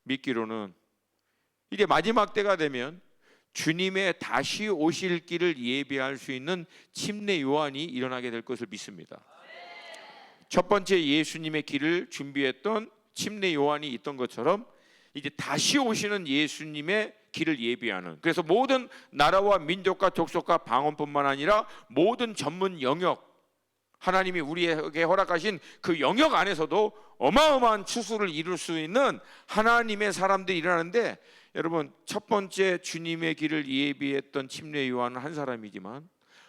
믿기로는 이제 마지막 때가 되면 주님의 다시 오실 길을 예비할 수 있는 침례 요한이 일어나게 될 것을 믿습니다. 첫 번째 예수님의 길을 준비했던 침례 요한이 있던 것처럼 이제 다시 오시는 예수님의 길을 예비하는, 그래서 모든 나라와 민족과 족속과 방언뿐만 아니라 모든 전문 영역, 하나님이 우리에게 허락하신 그 영역 안에서도 어마어마한 추수를 이룰 수 있는 하나님의 사람들이 일어나는데, 여러분, 첫 번째 주님의 길을 예비했던 침례 요한은 한 사람이지만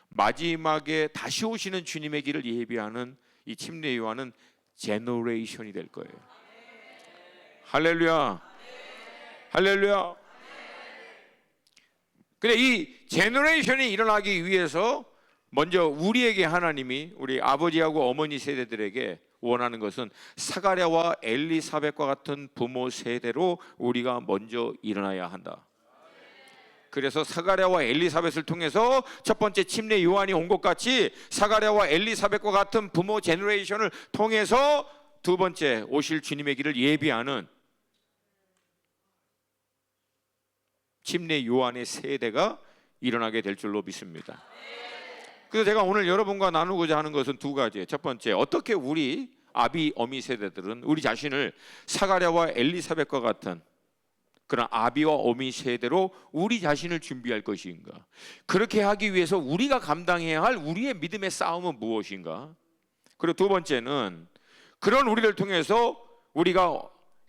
마지막에 다시 오시는 주님의 길을 예비하는 이 침례 요한은 제너레이션이 될 거예요. 할렐루야. 할렐루야. 근데 이 제너레이션이 일어나기 위해서 먼저 우리에게 하나님이, 우리 아버지하고 어머니 세대들에게 원하는 것은 사가랴와 엘리사벳과 같은 부모 세대로 우리가 먼저 일어나야 한다. 그래서 사가랴와 엘리사벳을 통해서 첫 번째 침례 요한이 온 것 같이 사가랴와 엘리사벳과 같은 부모 제너레이션을 통해서 두 번째 오실 주님의 길을 예비하는 침례 요한의 세대가 일어나게 될 줄로 믿습니다. 그래서 제가 오늘 여러분과 나누고자 하는 것은 두 가지예요. 첫 번째, 어떻게 우리 아비 어미 세대들은 우리 자신을 사가랴와 엘리사벳과 같은 그런 아비와 어미 세대로 우리 자신을 준비할 것인가? 그렇게 하기 위해서 우리가 감당해야 할 우리의 믿음의 싸움은 무엇인가? 그리고 두 번째는 그런 우리를 통해서 우리가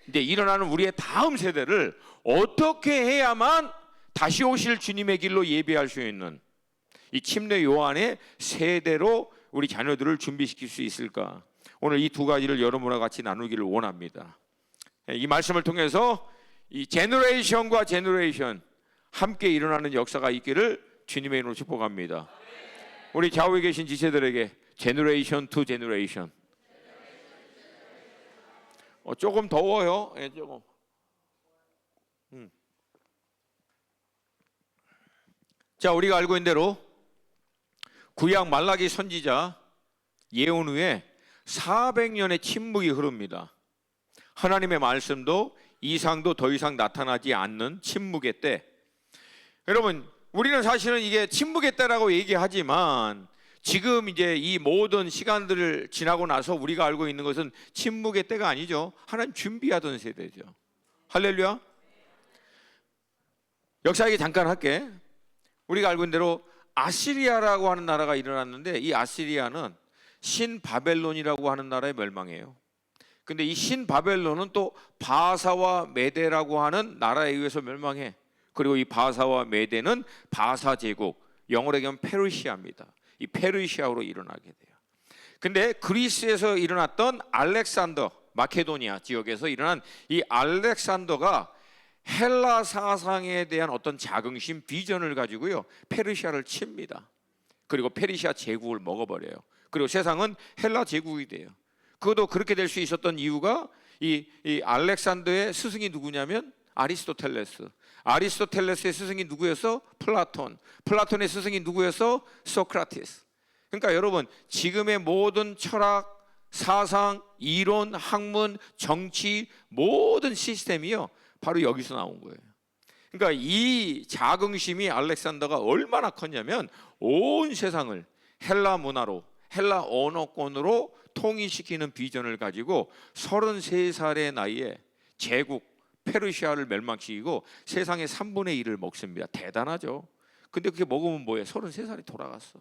이제 일어나는 우리의 다음 세대를 어떻게 해야만 다시 오실 주님의 길로 예배할 수 있는 이 침례 요한의 세대로 우리 자녀들을 준비시킬 수 있을까? 오늘 이 두 가지를 여러분과 같이 나누기를 원합니다. 이 말씀을 통해서 이 제너레이션과 제너레이션 함께 일어나는 역사가 있기를 주님의 이름으로 축복합니다. 우리 좌우에 계신 지체들에게 제너레이션 투 제너레이션. 조금 더워요. 조금. 자, 우리가 알고 있는 대로 구약 말라기 선지자 예언 후에 400년의 침묵이 흐릅니다. 하나님의 말씀도 이상도 더 이상 나타나지 않는 침묵의 때. 여러분, 우리는 사실은 이게 침묵의 때라고 얘기하지만 지금 이제 이 모든 시간들을 지나고 나서 우리가 알고 있는 것은 침묵의 때가 아니죠. 하나님 준비하던 세대죠. 할렐루야. 역사 얘기 잠깐 할게. 우리가 알고 있는 대로 아시리아라고 하는 나라가 일어났는데 이 아시리아는 신바벨론이라고 하는 나라의 멸망이에요. 근데 이 신바벨론은 또 바사와 메데라고 하는 나라에 의해서 멸망해. 그리고 이 바사와 메데는 바사 제국, 영어로 얘기하면 페르시아입니다. 이 페르시아로 일어나게 돼요. 근데 그리스에서 일어났던 알렉산더, 마케도니아 지역에서 일어난 이 알렉산더가 헬라 사상에 대한 어떤 자긍심, 비전을 가지고요 페르시아를 칩니다. 그리고 페르시아 제국을 먹어버려요. 그리고 세상은 헬라 제국이 돼요. 그것도 그렇게 될 수 있었던 이유가 이 알렉산더의 스승이 누구냐면 아리스토텔레스. 아리스토텔레스의 스승이 누구였어? 플라톤. 플라톤의 스승이 누구였어? 소크라테스. 그러니까 여러분, 지금의 모든 철학, 사상, 이론, 학문, 정치 모든 시스템이요 바로 여기서 나온 거예요. 그러니까 이 자긍심이 알렉산더가 얼마나 컸냐면 온 세상을 헬라 문화로, 헬라 언어권으로 통일시키는 비전을 가지고 33살의 나이에 제국 페르시아를 멸망시키고 세상의 3분의 1을 먹습니다. 대단하죠. 근데 그게 먹으면 뭐예요? 33살이 돌아갔어.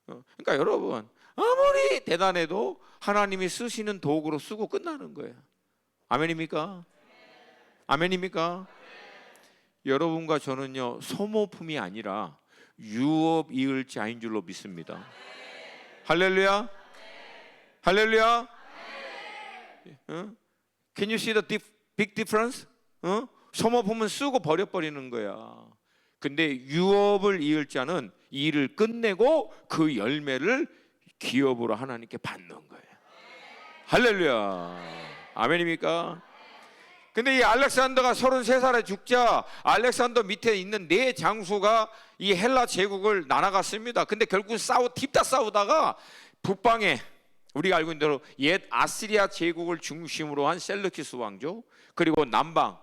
그러니까 여러분, 아무리 대단해도 하나님이 쓰시는 도구로 쓰고 끝나는 거예요. 아멘입니까? 아멘입니까? 여러분과 저는요, 소모품이 아니라 유업이을자인 줄로 믿습니다. 할렐루야. 할렐루야. Can you see the big difference? 소모품은 쓰고 버려버리는 거야. 근데 유업을 이을 자는 일을 끝내고 그 열매를 기업으로 하나님께 받는 거예요. 할렐루야. 아멘입니까? 근데 이 알렉산더가 33살에 죽자 알렉산더 밑에 있는 네 장수가 이 헬라 제국을 나눠갔습니다. 근데 결국 딥다 싸우다가 북방에 우리가 알고 있는 대로 옛 아시리아 제국을 중심으로 한 셀루키스 왕조, 그리고 남방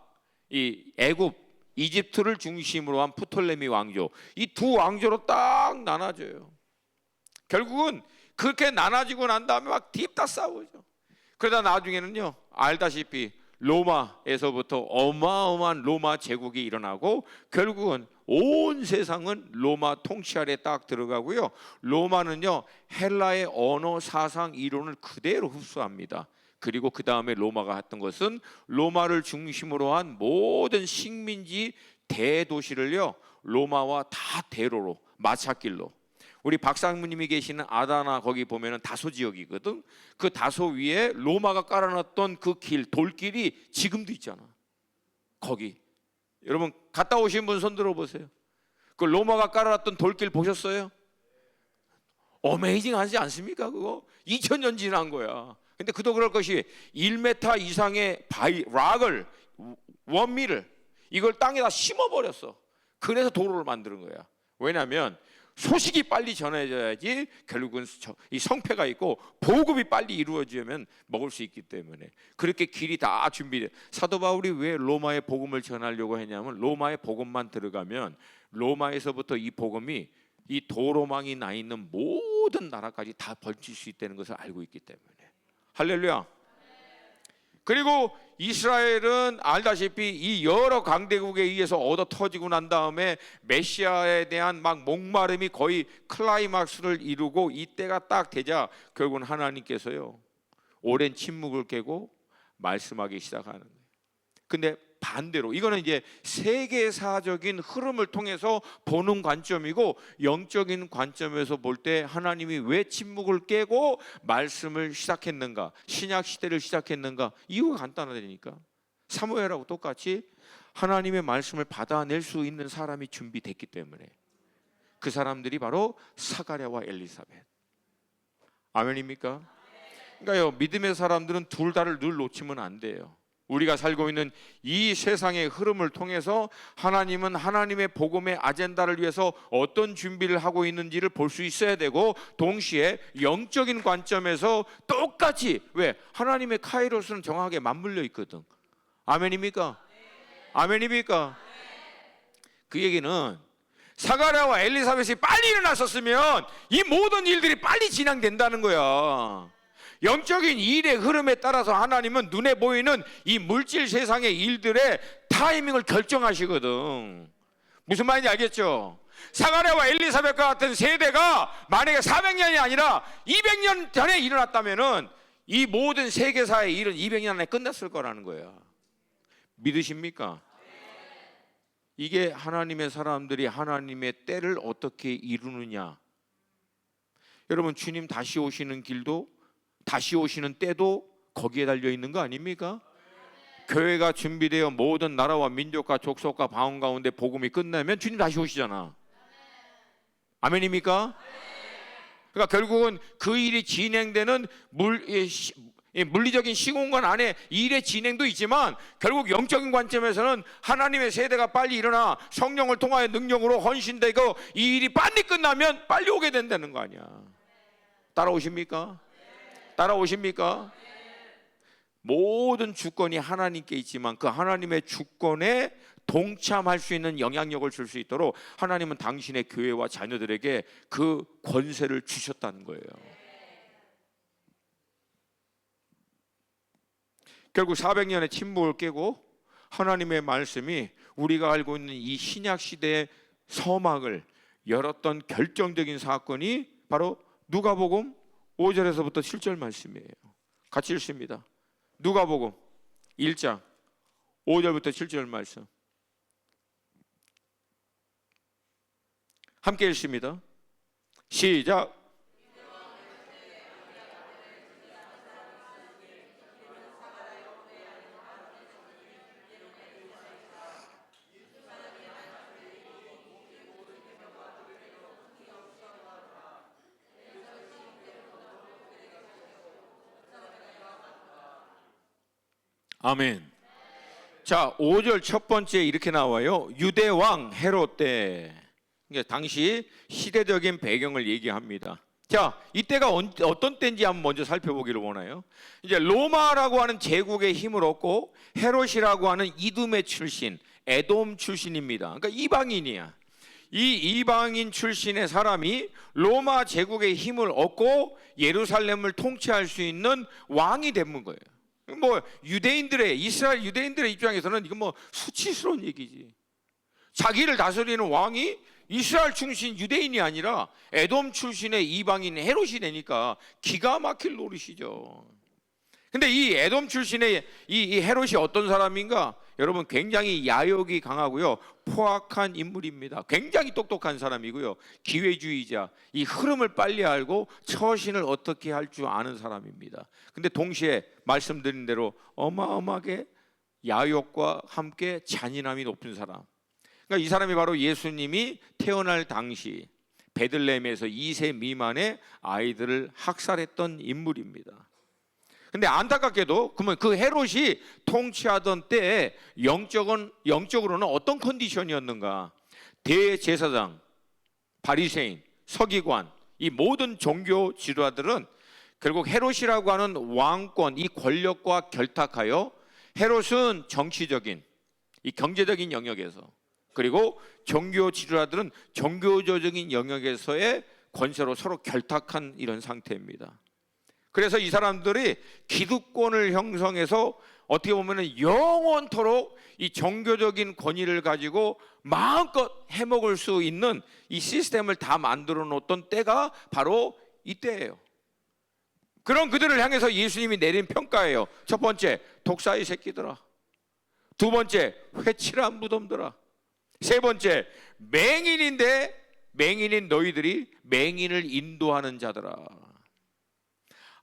이 애굽 이집트를 중심으로 한 프톨레미 왕조, 이 두 왕조로 딱 나눠져요. 결국은 그렇게 나눠지고 난 다음에 막 딥다 싸우죠. 그러다 나중에는요, 알다시피 로마에서부터 어마어마한 로마 제국이 일어나고 결국은 온 세상은 로마 통치 아래 딱 들어가고요. 로마는요, 헬라의 언어, 사상, 이론을 그대로 흡수합니다. 그리고 그 다음에 로마가 했던 것은 로마를 중심으로 한 모든 식민지 대도시를요, 로마와 다 대로로 마차길로, 우리 박상무님이 계시는 아다나 거기 보면은 다소 지역이거든. 그 다소 위에 로마가 깔아놨던 그 길, 돌길이 지금도 있잖아. 거기 여러분 갔다 오신 분 손 들어보세요. 그 로마가 깔아놨던 돌길 보셨어요? 어메이징하지 않습니까? 그거 2000년 지난 거야. 근데 그도 그럴 것이 1m 이상의 락을, 원미를 이걸 땅에다 심어버렸어. 그래서 도로를 만드는 거야. 왜냐하면 소식이 빨리 전해져야지 결국은 이 성패가 있고 보급이 빨리 이루어지면 먹을 수 있기 때문에 그렇게 길이 다 준비돼. 사도 바울이 왜 로마의 복음을 전하려고 했냐면 로마의 복음만 들어가면 로마에서부터 이 복음이 이 도로망이 나 있는 모든 나라까지 다 번질 수 있다는 것을 알고 있기 때문에. 할렐루야. 그리고 이스라엘은 알다시피 이 여러 강대국에 의해서 얻어 터지고 난 다음에 메시아에 대한 막 목마름이 거의 클라이막스를 이루고 이때가 딱 되자 결국은 하나님께서요, 오랜 침묵을 깨고 말씀하기 시작하는 거예요. 근데 반대로 이거는 이제 세계사적인 흐름을 통해서 보는 관점이고, 영적인 관점에서 볼 때 하나님이 왜 침묵을 깨고 말씀을 시작했는가, 신약 시대를 시작했는가, 이유가 간단하다니까. 사무엘하고 똑같이 하나님의 말씀을 받아낼 수 있는 사람이 준비됐기 때문에. 그 사람들이 바로 사가랴와 엘리사벳. 아멘입니까? 그러니까요, 믿음의 사람들은 둘 다를 늘 놓치면 안 돼요. 우리가 살고 있는 이 세상의 흐름을 통해서 하나님은 하나님의 복음의 아젠다를 위해서 어떤 준비를 하고 있는지를 볼 수 있어야 되고, 동시에 영적인 관점에서 똑같이, 왜? 하나님의 카이로스는 정확하게 맞물려 있거든. 아멘입니까? 아멘입니까? 그 얘기는 사가랴와 엘리사벳이 빨리 일어났었으면 이 모든 일들이 빨리 진행된다는 거야. 영적인 일의 흐름에 따라서 하나님은 눈에 보이는 이 물질 세상의 일들의 타이밍을 결정하시거든. 무슨 말인지 알겠죠? 사가랴와 엘리사벳과 같은 세대가 만약에 400년이 아니라 200년 전에 일어났다면은 이 모든 세계사의 일은 200년 안에 끝났을 거라는 거야. 믿으십니까? 이게 하나님의 사람들이 하나님의 때를 어떻게 이루느냐. 여러분, 주님 다시 오시는 길도, 다시 오시는 때도 거기에 달려 있는 거 아닙니까? 교회가 준비되어 모든 나라와 민족과 족속과 방언 가운데 복음이 끝나면 주님 다시 오시잖아. 아멘입니까? 그러니까 결국은 그 일이 진행되는 물리적인 시공간 안에 일의 진행도 있지만, 결국 영적인 관점에서는 하나님의 세대가 빨리 일어나 성령을 통하여 능력으로 헌신되고 이 일이 빨리 끝나면 빨리 오게 된다는 거 아니야. 따라오십니까? 따라오십니까? 모든 주권이 하나님께 있지만 그 하나님의 주권에 동참할 수 있는 영향력을 줄 수 있도록 하나님은 당신의 교회와 자녀들에게 그 권세를 주셨다는 거예요. 결국 400년의 침묵을 깨고 하나님의 말씀이 우리가 알고 있는 이 신약 시대의 서막을 열었던 결정적인 사건이 바로 누가복음 5절에서부터 7절 말씀이에요. 같이 읽습니다. 누가복음 1장 5절부터 7절 말씀 함께 읽습니다. 시작. 아멘. 자, 5절 첫 번째 이렇게 나와요. 유대 왕 헤롯 때. 당시 시대적인 배경을 얘기합니다. 자, 이때가 어떤 때인지 한번 먼저 살펴보기를 원해요. 이제 로마라고 하는 제국의 힘을 얻고 헤롯이라고 하는 이둠의 출신, 에돔 출신입니다. 그러니까 이방인이야. 이 이방인 출신의 사람이 로마 제국의 힘을 얻고 예루살렘을 통치할 수 있는 왕이 된 거예요. 뭐 유대인들의 이스라엘 유대인들의 입장에서는 이건 뭐 수치스러운 얘기지. 자기를 다스리는 왕이 이스라엘 출신 유대인이 아니라 에돔 출신의 이방인 헤롯이 되니까 기가 막힐 노릇이죠. 근데 이 에돔 출신의 이 헤롯이 어떤 사람인가? 여러분 굉장히 야욕이 강하고요, 포악한 인물입니다. 굉장히 똑똑한 사람이고요, 기회주의자, 이 흐름을 빨리 알고 처신을 어떻게 할 줄 아는 사람입니다. 근데 동시에 말씀드린 대로 어마어마하게 야욕과 함께 잔인함이 높은 사람. 그러니까 이 사람이 바로 예수님이 태어날 당시 베들레헴에서 2세 미만의 아이들을 학살했던 인물입니다. 근데 안타깝게도 그러면 그 헤롯이 통치하던 때에 영적으로는 어떤 컨디션이었는가? 대제사장, 바리새인, 서기관, 이 모든 종교 지도자들은 결국 헤롯이라고 하는 왕권, 이 권력과 결탁하여 헤롯은 정치적인, 이 경제적인 영역에서, 그리고 종교 지도자들은 종교적인 영역에서의 권세로 서로 결탁한 이런 상태입니다. 그래서 이 사람들이 기득권을 형성해서 어떻게 보면 영원토록 이 종교적인 권위를 가지고 마음껏 해먹을 수 있는 이 시스템을 다 만들어 놓았던 때가 바로 이때예요. 그런 그들을 향해서 예수님이 내린 평가예요. 첫 번째, 독사의 새끼들아. 두 번째, 회칠한 무덤들아. 세 번째, 맹인인데 맹인인 너희들이 맹인을 인도하는 자들아.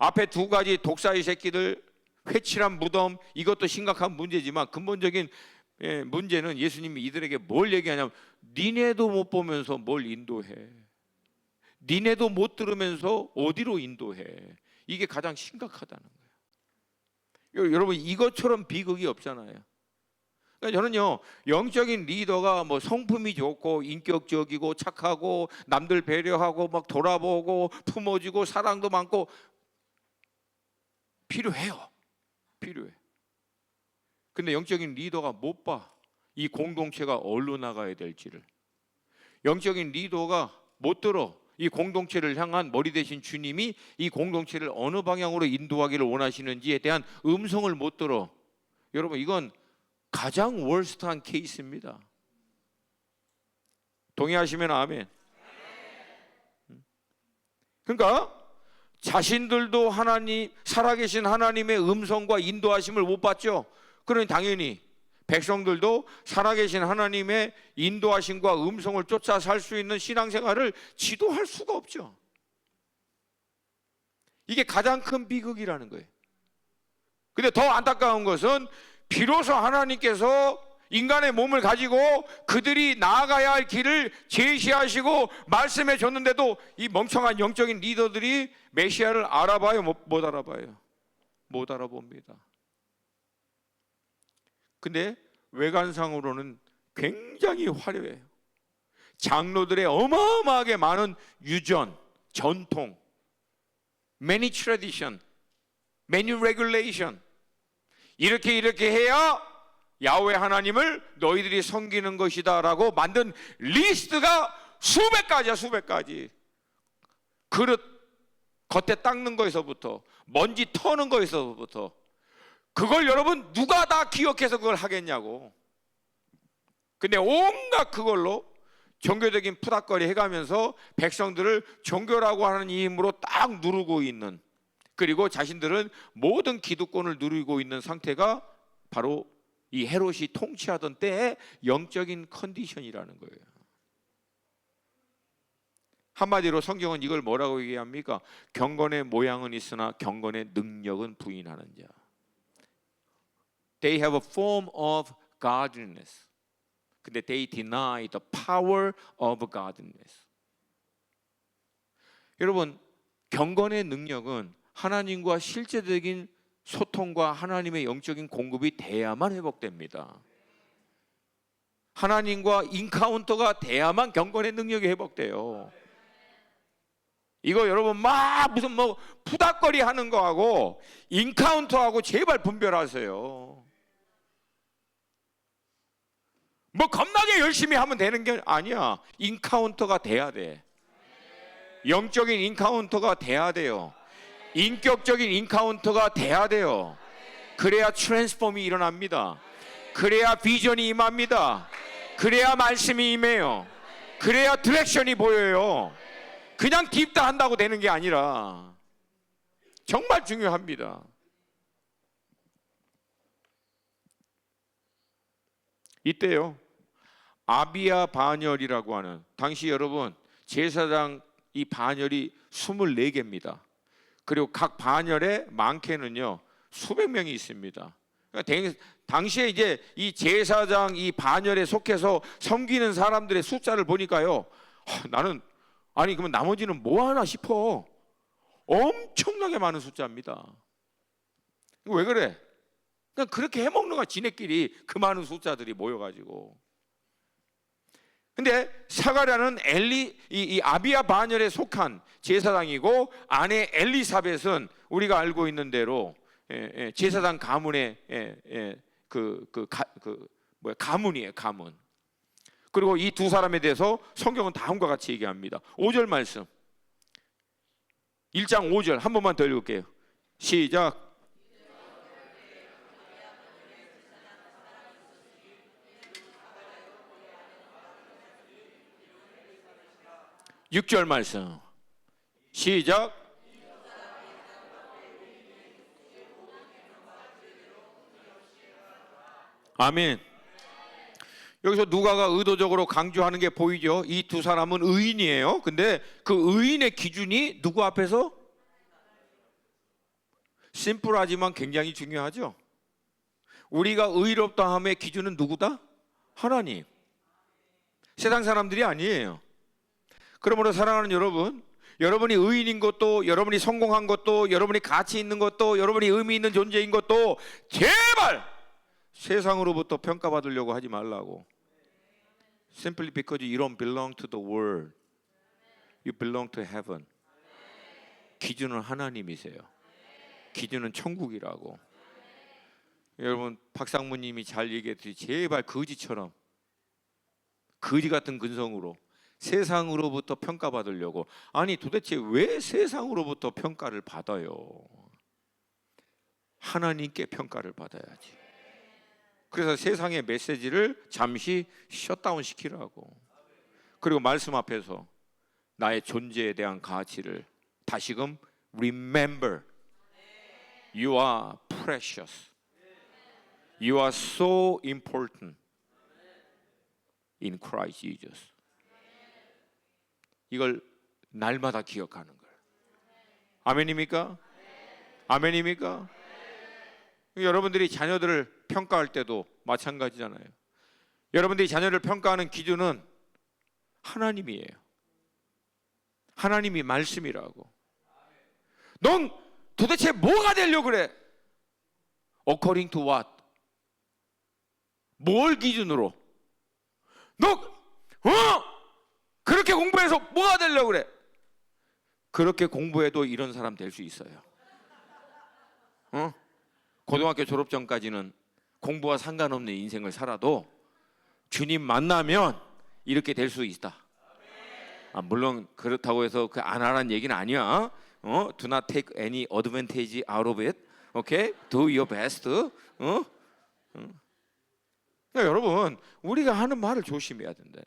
앞에 두 가지, 독사의 새끼들, 회칠한 무덤, 이것도 심각한 문제지만 근본적인 문제는 예수님이 이들에게 뭘 얘기하냐면 니네도 못 보면서 뭘 인도해, 니네도 못 들으면서 어디로 인도해. 이게 가장 심각하다는 거예요. 여러분 이것처럼 비극이 없잖아요. 그러니까 저는요, 영적인 리더가 뭐 성품이 좋고 인격적이고 착하고 남들 배려하고 막 돌아보고 품어주고 사랑도 많고 필요해요. 필요해. 근데 영적인 리더가 못 봐, 이 공동체가 어디로 나가야 될지를. 영적인 리더가 못 들어, 이 공동체를 향한 머리 대신 주님이 이 공동체를 어느 방향으로 인도하기를 원하시는지에 대한 음성을 못 들어. 여러분 이건 가장 월스트한 케이스입니다. 동의하시면 아멘. 그러니까 자신들도 하나님, 살아계신 하나님의 음성과 인도하심을 못 받죠. 그러니 당연히 백성들도 살아계신 하나님의 인도하심과 음성을 쫓아 살 수 있는 신앙생활을 지도할 수가 없죠. 이게 가장 큰 비극이라는 거예요. 근데 더 안타까운 것은 비로소 하나님께서 인간의 몸을 가지고 그들이 나아가야 할 길을 제시하시고 말씀해 줬는데도 이 멍청한 영적인 리더들이 메시아를 알아봐요? 못 알아봐요? 못 알아봅니다. 근데 외관상으로는 굉장히 화려해요. 장로들의 어마어마하게 많은 유전, 전통, many tradition, many regulation, 이렇게 해야 야훼 하나님을 너희들이 섬기는 것이다 라고 만든 리스트가 수백 가지야. 수백 가지. 그릇 겉에 닦는 거에서부터 먼지 터는 거에서부터, 그걸 여러분 누가 다 기억해서 그걸 하겠냐고. 근데 온갖 그걸로 종교적인 푸닥거리 해가면서 백성들을 종교라고 하는 힘으로 딱 누르고 있는, 그리고 자신들은 모든 기득권을 누리고 있는 상태가 바로 이 헤롯이 통치하던 때의 영적인 컨디션이라는 거예요. 한마디로 성경은 이걸 뭐라고 얘기합니까? 경건의 모양은 있으나 경건의 능력은 부인하는 자. They have a form of godliness. 근데 they deny the power of godliness. 여러분, 경건의 능력은 하나님과 실제적인 소통과 하나님의 영적인 공급이 돼야만 회복됩니다. 하나님과 인카운터가 돼야만 경건의 능력이 회복돼요. 이거 여러분 막 무슨 뭐 푸닥거리 하는 거하고 인카운터하고 제발 분별하세요. 뭐 겁나게 열심히 하면 되는 게 아니야. 인카운터가 돼야 돼. 영적인 인카운터가 돼야 돼요. 인격적인 인카운터가 돼야 돼요. 그래야 트랜스폼이 일어납니다. 그래야 비전이 임합니다. 그래야 말씀이 임해요. 그래야 디렉션이 보여요. 그냥 딥다 한다고 되는 게 아니라 정말 중요합니다. 이때요, 아비야 반열이라고 하는, 당시 여러분 제사장 이 반열이 24개입니다. 그리고 각 반열에 많게는요 수백 명이 있습니다. 그러니까 당시에 이제 이 제사장 이 반열에 속해서 섬기는 사람들의 숫자를 보니까요, 나는 아니 그러면 나머지는 뭐 하나 싶어. 엄청나게 많은 숫자입니다. 왜 그래? 그냥 그렇게 해먹는 거야, 지네끼리. 그 많은 숫자들이 모여가지고. 근데 사가랴는 이 아비야 반열에 속한 제사장이고, 아내 엘리사벳은 우리가 알고 있는 대로 제사장 가문의 가문이에요, 가문. 그리고 이 두 사람에 대해서 성경은 다음과 같이 얘기합니다. 5절 말씀, 1장 5절 한 번만 더 읽을게요. 시작. 6절 말씀 시작. 아멘. 여기서 누가가 의도적으로 강조하는 게 보이죠? 이 두 사람은 의인이에요. 근데 그 의인의 기준이 누구 앞에서? 심플하지만 굉장히 중요하죠. 우리가 의롭다 함의 기준은 누구다? 하나님. 세상 사람들이 아니에요. 그러므로 사랑하는 여러분, 여러분이 의인인 것도, 여러분이 성공한 것도, 여러분이 가치 있는 것도, 여러분이 의미 있는 존재인 것도 제발 세상으로부터 평가받으려고 하지 말라고. Simply because you don't belong to the world, you belong to heaven. 기준은 하나님이세요. 기준은 천국이라고. 여러분, 박상무님이 잘 얘기했듯이 제발 거지처럼, 거지 같은 근성으로 세상으로부터 평가받으려고. 아니 도대체 왜 세상으로부터 평가를 받아요? 하나님께 평가를 받아야지. 그래서 세상의 메시지를 잠시 셧다운 시키라고. 그리고 말씀 앞에서 나의 존재에 대한 가치를 다시금 remember. You are precious. You are so important in Christ Jesus. 이걸 날마다 기억하는 거예요. 아멘입니까? 아멘입니까? 여러분들이 자녀들을 평가할 때도 마찬가지잖아요. 여러분들이 자녀를 평가하는 기준은 하나님이에요. 하나님이 말씀이라고. 넌 도대체 뭐가 되려고 그래? According to what? 뭘 기준으로? 너 그렇게 공부해서 뭐가 되려고 그래? 그렇게 공부해도 이런 사람 될 수 있어요. 고등학교 졸업 전까지는 공부와 상관없는 인생을 살아도 주님 만나면 이렇게 될 수 있다. 물론 그렇다고 해서 그 안 하라는 얘기는 아니야. Do not take any advantage out of it. Okay? Do your best. 그러니까 여러분, 우리가 하는 말을 조심해야 된다.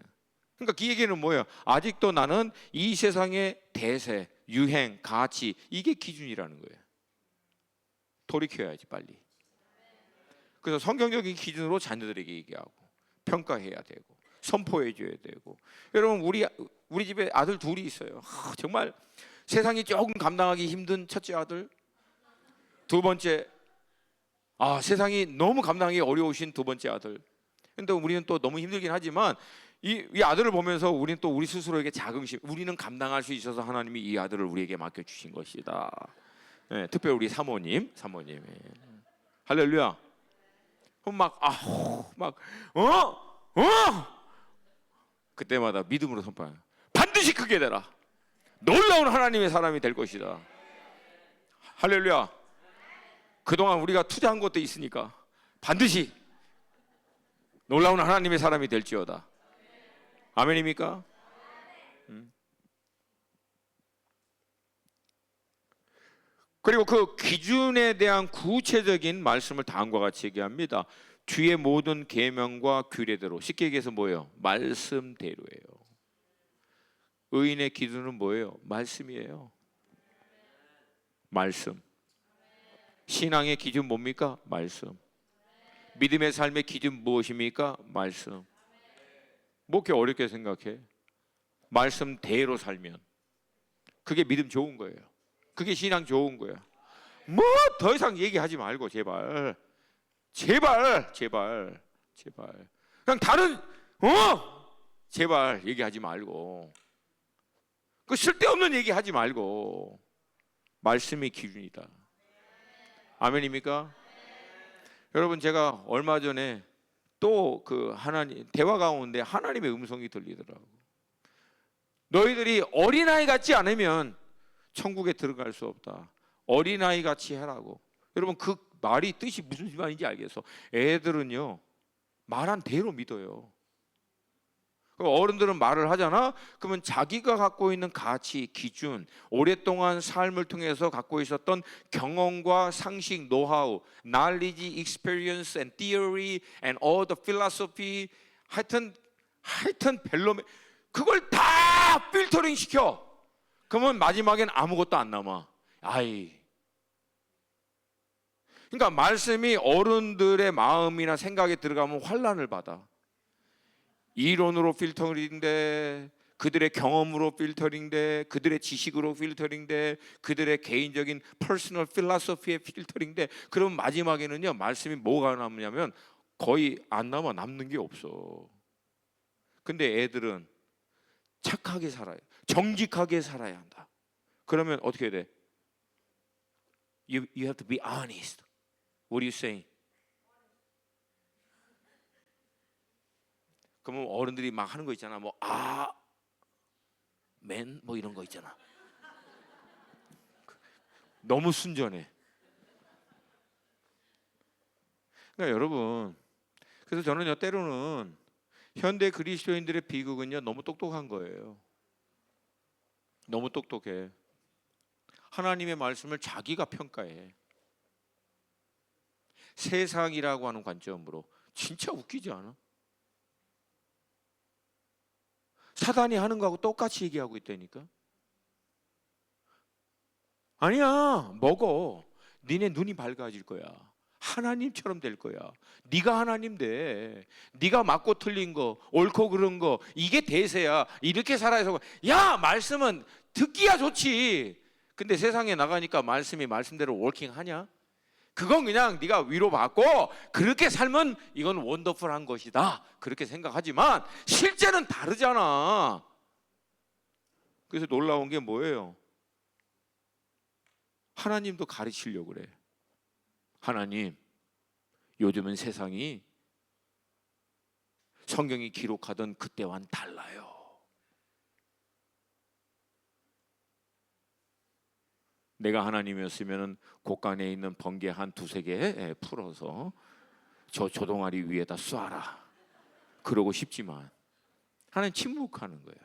그러니까 그 얘기는 뭐예요? 아직도 나는 이 세상의 대세, 유행, 가치, 이게 기준이라는 거예요. 돌이켜야지 빨리. 그래서 성경적인 기준으로 자녀들에게 얘기하고 평가해야 되고 선포해줘야 되고. 여러분, 우리 집에 아들 둘이 있어요. 정말 세상이 조금 감당하기 힘든 첫째 아들, 두 번째, 세상이 너무 감당하기 어려우신 두 번째 아들. 근데 우리는 또 너무 힘들긴 하지만 이 아들을 보면서 우리는 또 우리 스스로에게 자긍심, 우리는 감당할 수 있어서 하나님이 이 아들을 우리에게 맡겨주신 것이다. 네, 특별히 우리 사모님. 할렐루야. 그때마다 믿음으로 선포해요. 반드시 크게 되라. 놀라운 하나님의 사람이 될 것이다. 할렐루야. 그동안 우리가 투자한 것도 있으니까 반드시 놀라운 하나님의 사람이 될지어다. 아멘입니까? 그리고 그 기준에 대한 구체적인 말씀을 다음과 같이 얘기합니다. 주의 모든 계명과 규례대로. 쉽게 얘기해서 뭐예요? 말씀대로예요. 의인의 기준은 뭐예요? 말씀이에요. 말씀. 신앙의 기준 뭡니까? 말씀. 믿음의 삶의 기준 무엇입니까? 말씀. 뭐 이렇게 어렵게 생각해? 말씀대로 살면 그게 믿음 좋은 거예요. 그게 신앙 좋은 거야. 뭐 더 이상 얘기하지 말고 제발 그냥 다른 제발 얘기하지 말고 그 쓸데없는 얘기하지 말고 말씀이 기준이다. 아멘입니까? 여러분, 제가 얼마 전에 또 그 하나님 대화 가운데 하나님의 음성이 들리더라고. 너희들이 어린아이 같지 않으면 천국에 들어갈 수 없다. 어린아이 같이 해라고. 여러분, 그 말이 뜻이 무슨 말인지 알겠어? 애들은요 말한 대로 믿어요. 어른들은 말을 하잖아. 그러면 자기가 갖고 있는 가치, 기준, 오랫동안 삶을 통해서 갖고 있었던 경험과 상식, 노하우, knowledge, experience and theory and all the philosophy, 하여튼 벨로메, 그걸 다 필터링 시켜. 그러면 마지막엔 아무것도 안 남아. 그러니까 말씀이 어른들의 마음이나 생각에 들어가면 환난을 받아. 이론으로 필터링돼, 그들의 경험으로 필터링돼, 그들의 지식으로 필터링돼, 그들의 개인적인 퍼스널 필로소피에 필터링돼. 그러면 마지막에는요 말씀이 뭐가 남냐면 거의 안 남아. 남는 게 없어. 근데 애들은 착하게 살아요. 정직하게 살아야 한다. 그러면 어떻게 해야 돼? You have to be honest. What are you saying? 그러면 어른들이 막 하는 거 있잖아. 맨 이런 거 있잖아. 너무 순전해. 그러니까 여러분, 그래서 저는요 때로는 현대 그리스도인들의 비극은요 너무 똑똑한 거예요. 너무 똑똑해. 하나님의 말씀을 자기가 평가해. 세상이라고 하는 관점으로. 진짜 웃기지 않아? 사단이 하는 거하고 똑같이 얘기하고 있다니까. 아니야, 먹어. 니네 눈이 밝아질 거야. 하나님처럼 될 거야. 네가 하나님 돼. 네가 맞고 틀린 거, 옳고 그른 거, 이게 대세야. 이렇게 살아서. 야, 말씀은 듣기야 좋지. 근데 세상에 나가니까 말씀이 말씀대로 워킹하냐? 그건 그냥 네가 위로받고 그렇게 살면 이건 원더풀한 것이다, 그렇게 생각하지만 실제는 다르잖아. 그래서 놀라운 게 뭐예요? 하나님도 가르치려고 그래. 하나님, 요즘은 세상이 성경이 기록하던 그때와는 달라요. 내가 하나님이었으면 곳간에 있는 번개 한 두세 개 풀어서 저 조동아리 위에다 쏴라, 그러고 싶지만 하나님 침묵하는 거야.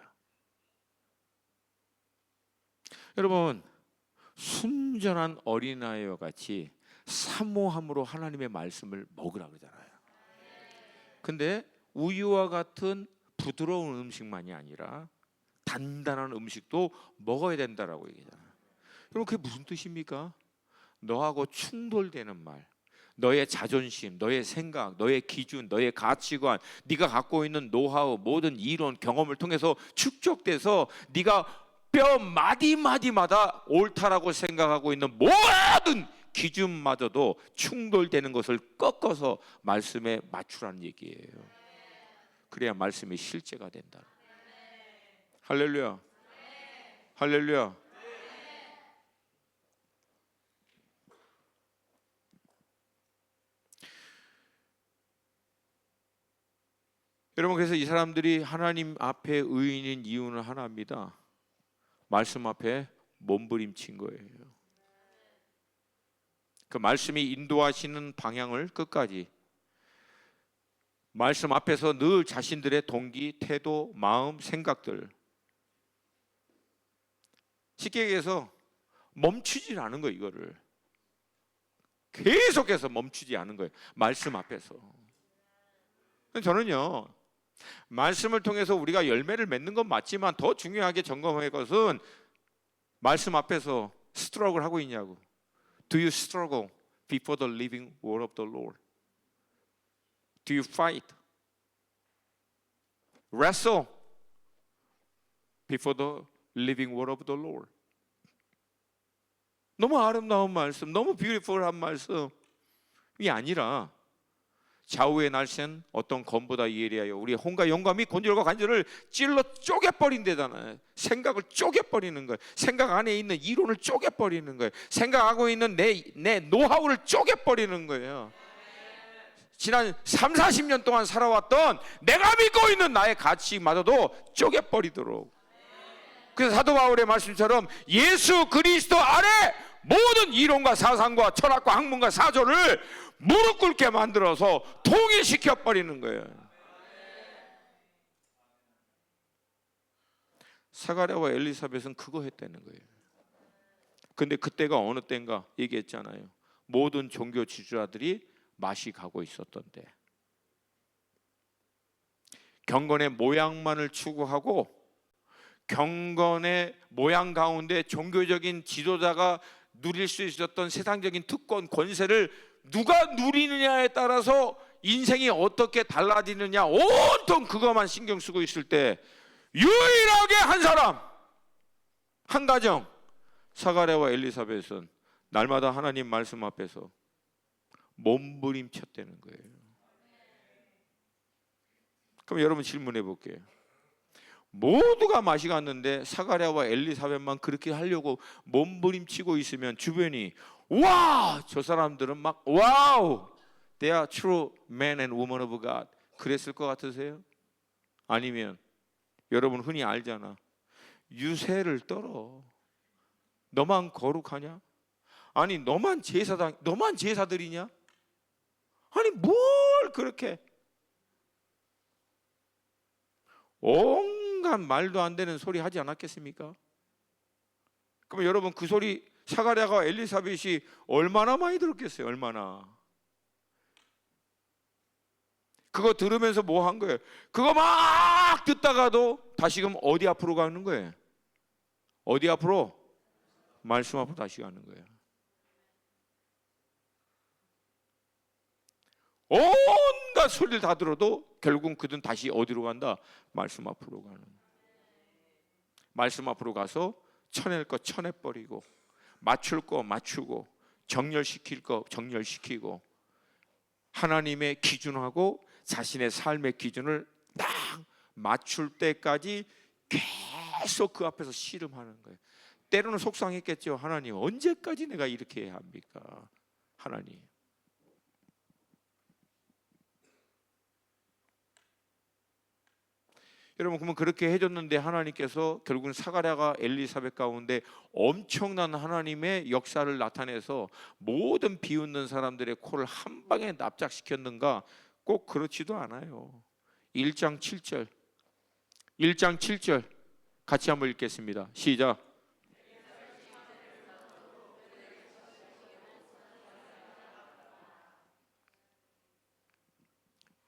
여러분, 순전한 어린아이와 같이 사모함으로 하나님의 말씀을 먹으라 그러잖아요. 근데 우유와 같은 부드러운 음식만이 아니라 단단한 음식도 먹어야 된다라고 얘기잖아요. 여러분, 그게 무슨 뜻입니까? 너하고 충돌되는 말, 너의 자존심, 너의 생각, 너의 기준, 너의 가치관, 네가 갖고 있는 노하우, 모든 이론, 경험을 통해서 축적돼서 네가 뼈 마디마디마다 옳다라고 생각하고 있는 모든 기준마저도 충돌되는 것을 꺾어서 말씀에 맞추라는 얘기예요. 그래야 말씀이 실제가 된다. 할렐루야. 할렐루야. 여러분, 그래서 이 사람들이 하나님 앞에 의인인 이유는 하나입니다. 말씀 앞에 몸부림친 거예요. 그 말씀이 인도하시는 방향을 끝까지, 말씀 앞에서 늘 자신들의 동기, 태도, 마음, 생각들, 쉽게 얘기해서 멈추질 않은 거예요. 이거를 계속해서 멈추지 않은 거예요. 말씀 앞에서. 저는요, 말씀을 통해서 우리가 열매를 맺는 건 맞지만 더 중요하게 점검할 것은 말씀 앞에서 스트러글 하고 있냐고. Do you struggle before the living word of the Lord? Do you fight? Wrestle before the living word of the Lord? 너무 아름다운 말씀, 너무 뷰티풀한 말씀이 아니라 좌우의 날쌘 어떤 검보다 예리하여 우리의 혼과 영과 및 본질과 관절을 찔러 쪼개버린다잖아요. 생각을 쪼개버리는 거예요. 생각 안에 있는 이론을 쪼개버리는 거예요. 생각하고 있는 내 노하우를 쪼개버리는 거예요. 지난 3, 40년 동안 살아왔던 내가 믿고 있는 나의 가치마저도 쪼개버리도록. 그래서 사도 바울의 말씀처럼 예수 그리스도 안에 모든 이론과 사상과 철학과 학문과 사조를 무릎 꿇게 만들어서 통일시켜 버리는 거예요. 사가랴와 엘리사벳은 그거 했다는 거예요. 근데 그때가 어느 때인가 얘기했잖아요. 모든 종교 지주자들이 맛이 가고 있었던데, 경건의 모양만을 추구하고 경건의 모양 가운데 종교적인 지도자가 누릴 수 있었던 세상적인 특권, 권세를 누가 누리느냐에 따라서 인생이 어떻게 달라지느냐, 온통 그것만 신경 쓰고 있을 때 유일하게 한 사람, 한 가정, 사가랴와 엘리사벳은 날마다 하나님 말씀 앞에서 몸부림쳤다는 거예요. 그럼 여러분 질문해 볼게요. 모두가 맛이 갔는데 사가랴와 엘리사벳만 그렇게 하려고 몸부림치고 있으면 주변이 와, 저 사람들은 막 와우, they are true men and women of God, 그랬을 것 같으세요? 아니면 여러분 흔히 알잖아, 유세를 떨어. 너만 거룩하냐? 아니 너만 제사드리냐? 아니 뭘 그렇게 온갖 말도 안 되는 소리 하지 않았겠습니까? 그럼 여러분 그 소리 사가랴가 엘리사벳이 얼마나 많이 들었겠어요? 얼마나. 그거 들으면서 뭐 한 거예요? 그거 막 듣다가도 다시금 어디 앞으로 가는 거예요? 어디 앞으로? 말씀 앞으로 다시 가는 거예요. 온갖 소리를 다 들어도 결국은 그들은 다시 어디로 간다? 말씀 앞으로 가는. 말씀 앞으로 가서 쳐낼 거 쳐내버리고, 맞출 거 맞추고, 정렬시킬 거 정렬시키고, 하나님의 기준하고 자신의 삶의 기준을 딱 맞출 때까지 계속 그 앞에서 씨름하는 거예요. 때로는 속상했겠죠. 하나님 언제까지 내가 이렇게 해야 합니까? 하나님. 여러분, 그러면 그렇게 해줬는데 하나님께서 결국은 사가랴가 엘리사벳 가운데 엄청난 하나님의 역사를 나타내서 모든 비웃는 사람들의 코를 한 방에 납작시켰는가? 꼭 그렇지도 않아요. 1장 7절 같이 한번 읽겠습니다. 시작.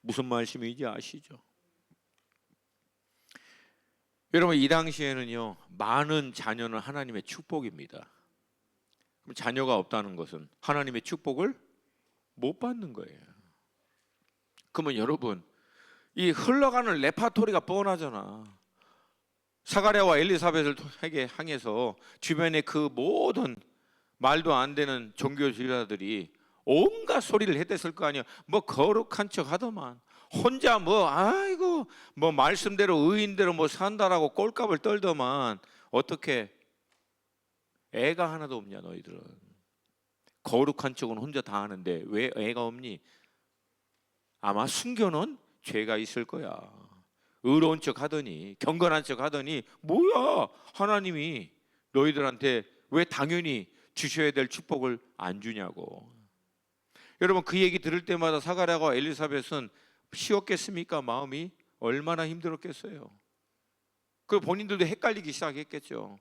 무슨 말씀인지 아시죠? 여러분, 이 당시에는요, 많은 자녀는 하나님의 축복입니다. 그럼 자녀가 없다는 것은 하나님의 축복을 못 받는 거예요. 그러면 여러분, 이 흘러가는 레파토리가 뻔하잖아. 사가랴와 엘리사벳을 향해서 주변의 그 모든 말도 안 되는 종교 지도자들이 온갖 소리를 했댔을 거 아니야. 뭐 거룩한 척 하더만, 혼자 뭐 아이고 뭐 말씀대로 의인대로 뭐 산다라고 꼴값을 떨더만. 어떻게 애가 하나도 없냐 너희들은. 거룩한 척은 혼자 다 하는데 왜 애가 없니? 아마 숨겨놓은 죄가 있을 거야. 의로운 척 하더니, 경건한 척 하더니, 뭐야, 하나님이 너희들한테 왜 당연히 주셔야 될 축복을 안 주냐고. 여러분, 그 얘기 들을 때마다 사가랴와 엘리사벳은 쉬웠겠습니까? 마음이 얼마나 힘들었겠어요. 그리고 본인들도 헷갈리기 시작했겠죠.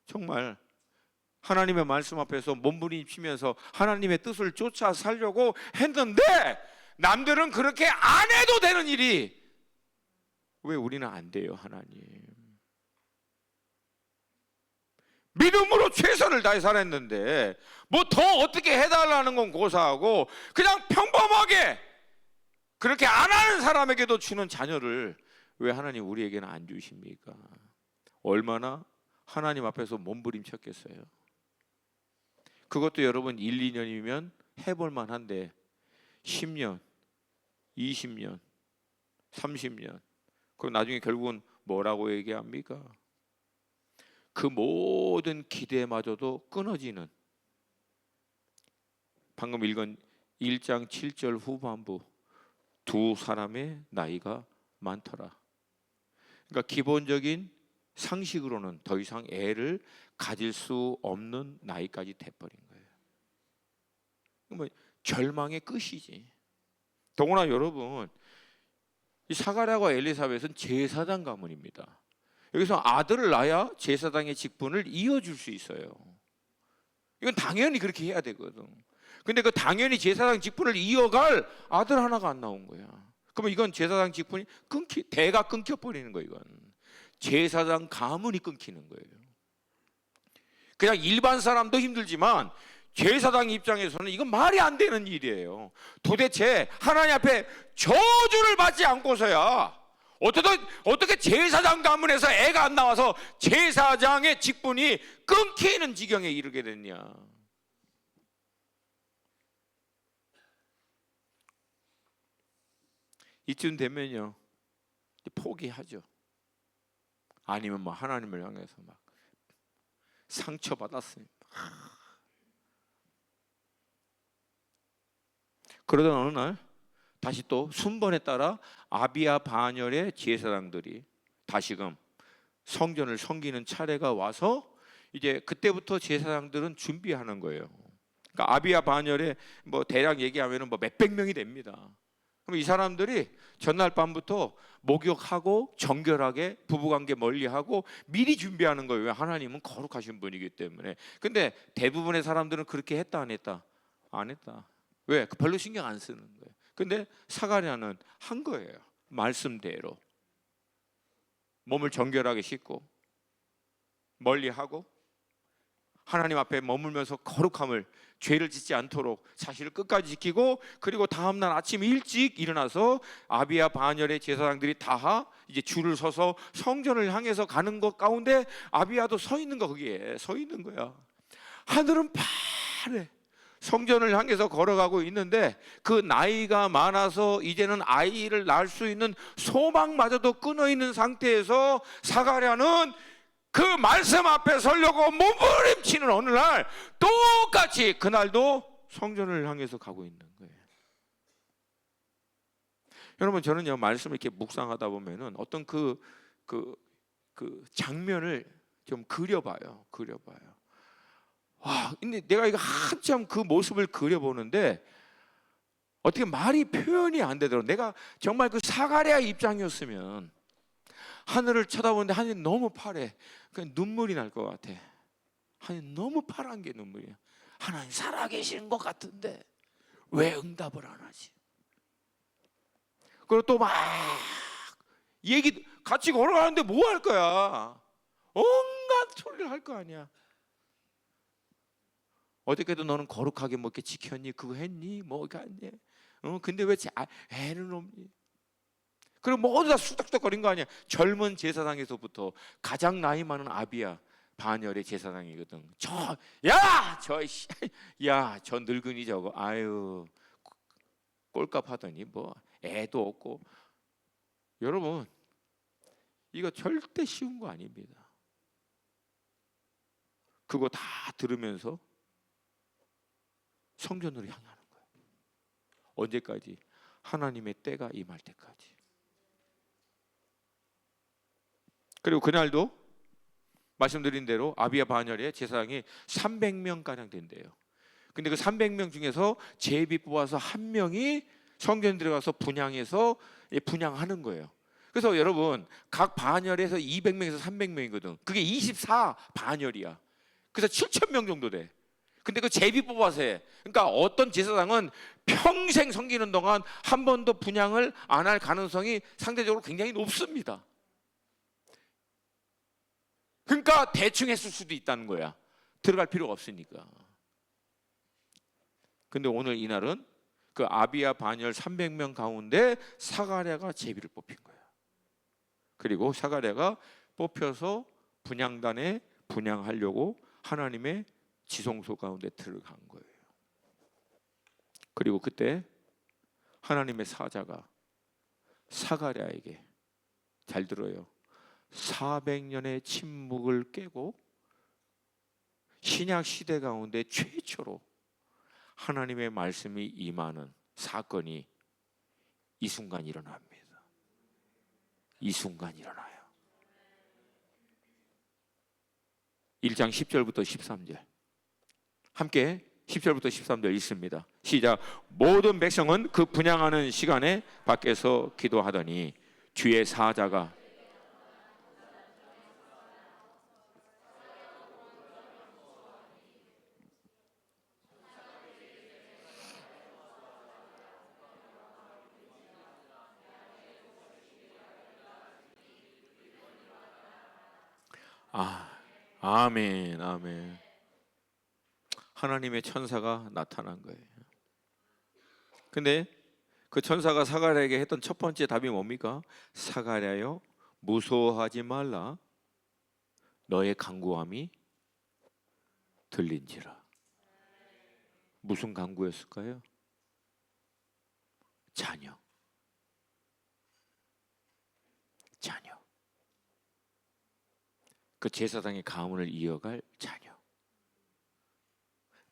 정말 하나님의 말씀 앞에서 몸부림치면서 하나님의 뜻을 쫓아 살려고 했는데, 남들은 그렇게 안 해도 되는 일이 왜 우리는 안 돼요? 하나님, 믿음으로 최선을 다해 살았는데 뭐 더 어떻게 해달라는 건 고사하고, 그냥 평범하게 그렇게 안 하는 사람에게도 주는 자녀를 왜 하나님 우리에게는 안 주십니까? 얼마나 하나님 앞에서 몸부림쳤겠어요. 그것도 여러분 1, 2년이면 해볼 만한데 10년, 20년, 30년, 그럼 나중에 결국은 뭐라고 얘기합니까? 그 모든 기대마저도 끊어지는, 방금 읽은 1장 7절 후반부, 두 사람의 나이가 많더라. 그러니까 기본적인 상식으로는 더 이상 애를 가질 수 없는 나이까지 돼버린 거예요. 뭐 절망의 끝이지. 더구나 여러분, 이 사가랴와 엘리사벳은 제사장 가문입니다. 여기서 아들을 낳아야 제사장의 직분을 이어줄 수 있어요. 이건 당연히 그렇게 해야 되거든. 근데 그 당연히 제사장 직분을 이어갈 아들 하나가 안 나온 거야. 그러면 이건 제사장 직분이 대가 끊겨버리는 거예요. 이건 제사장 가문이 끊기는 거예요. 그냥 일반 사람도 힘들지만 제사장 입장에서는 이건 말이 안 되는 일이에요. 도대체 하나님 앞에 저주를 받지 않고서야 어떻게 제사장 가문에서 애가 안 나와서 제사장의 직분이 끊기는 지경에 이르게 됐냐. 이쯤 되면요, 포기하죠. 아니면 뭐 하나님을 향해서 막 상처받았습니다. 그러던 어느 날 다시 또 순번에 따라 아비야 반열의 제사장들이 다시금 성전을 섬기는 차례가 와서 이제 그때부터 제사장들은 준비하는 거예요. 그러니까 아비야 반열에 뭐 대략 얘기하면은 뭐 몇백 명이 됩니다. 그럼 이 사람들이 전날 밤부터 목욕하고 정결하게 부부관계 멀리하고 미리 준비하는 거예요. 왜? 하나님은 거룩하신 분이기 때문에. 근데 대부분의 사람들은 그렇게 했다 안 했다? 안 했다. 왜? 별로 신경 안 쓰는 거예요. 근데 사가랴는 한 거예요. 말씀대로 몸을 정결하게 씻고 멀리하고 하나님 앞에 머물면서 거룩함을, 죄를 짓지 않도록 사실을 끝까지 지키고, 그리고 다음날 아침 일찍 일어나서 아비야 반열의 제사장들이 다 이제 줄을 서서 성전을 향해서 가는 것 가운데 아비야도 서 있는 거, 거기에 서 있는 거야. 하늘은 파래. 성전을 향해서 걸어가고 있는데 그 나이가 많아서 이제는 아이를 낳을 수 있는 소망마저도 끊어 있는 상태에서 사가랴는 그 말씀 앞에 서려고 몸부림치는 어느 날 똑같이 그날도 성전을 향해서 가고 있는 거예요. 여러분, 저는요, 말씀을 이렇게 묵상하다 보면은 어떤 그 장면을 좀 그려봐요. 와, 근데 내가 이거 한참 그 모습을 그려보는데 어떻게 말이 표현이 안 되더라고. 내가 정말 그 사가랴 입장이었으면 하늘을 쳐다보는데 하늘이 너무 파래. 그냥 눈물이 날 것 같아. 하늘이 너무 파란 게 눈물이야. 하나님 살아계시는 것 같은데 왜 응답을 안 하지? 그리고 또 막 같이 걸어가는데 뭐 할 거야? 온갖 소리를 할 거 아니야. 어저께도 너는 거룩하게 뭐 이렇게 지켰니? 그거 했니? 뭐 이렇게 했니? 근데 왜 애는 없니? 그리고 모두 다 수덕덕거린 거 아니야. 젊은 제사장에서부터 가장 나이 많은 아비야 반열의 제사장이거든. 저 늙은이 저거 아유 꼴값 하더니 뭐 애도 없고. 여러분 이거 절대 쉬운 거 아닙니다. 그거 다 들으면서 성전으로 향하는 거예요. 언제까지? 하나님의 때가 임할 때까지. 그리고 그날도 말씀드린 대로 아비야 반열에 제사장이 300명 가량 된대요. 근데 그 300명 중에서 제비 뽑아서 한 명이 성전 들어가서 분향해서 분향하는 거예요. 그래서 여러분 각 반열에서 200명에서 300명이거든. 그게 24 반열이야. 그래서 7,000명 정도 돼. 근데 그 제비 뽑아서 해. 그러니까 어떤 제사장은 평생 섬기는 동안 한 번도 분향을 안 할 가능성이 상대적으로 굉장히 높습니다. 그러니까 대충 했을 수도 있다는 거야. 들어갈 필요가 없으니까. 근데 오늘 이날은 그 아비야 반열 300명 가운데 사가랴가 제비를 뽑힌 거야. 그리고 사가랴가 뽑혀서 분향단에 분향하려고 하나님의 지성소 가운데 들어간 거예요. 그리고 그때 하나님의 사자가 사가랴에게, 잘 들어요, 400년의 침묵을 깨고 신약 시대 가운데 최초로 하나님의 말씀이 임하는 사건이 이 순간 일어납니다. 이 순간 일어나요. 1장 10절부터 13절 함께 10절부터 13절 읽습니다. 시작. 모든 백성은 그 분향하는 시간에 밖에서 기도하더니 주의 사자가 아멘, 아멘. 하나님의 천사가 나타난 거예요. 근데 그 천사가 사가랴에게 했던 첫 번째 답이 뭡니까? 사가랴여, 무서워하지 말라. 너의 간구함이 들린지라. 무슨 간구였을까요? 자녀. 자녀. 그 제사장의 가문을 이어갈 자녀.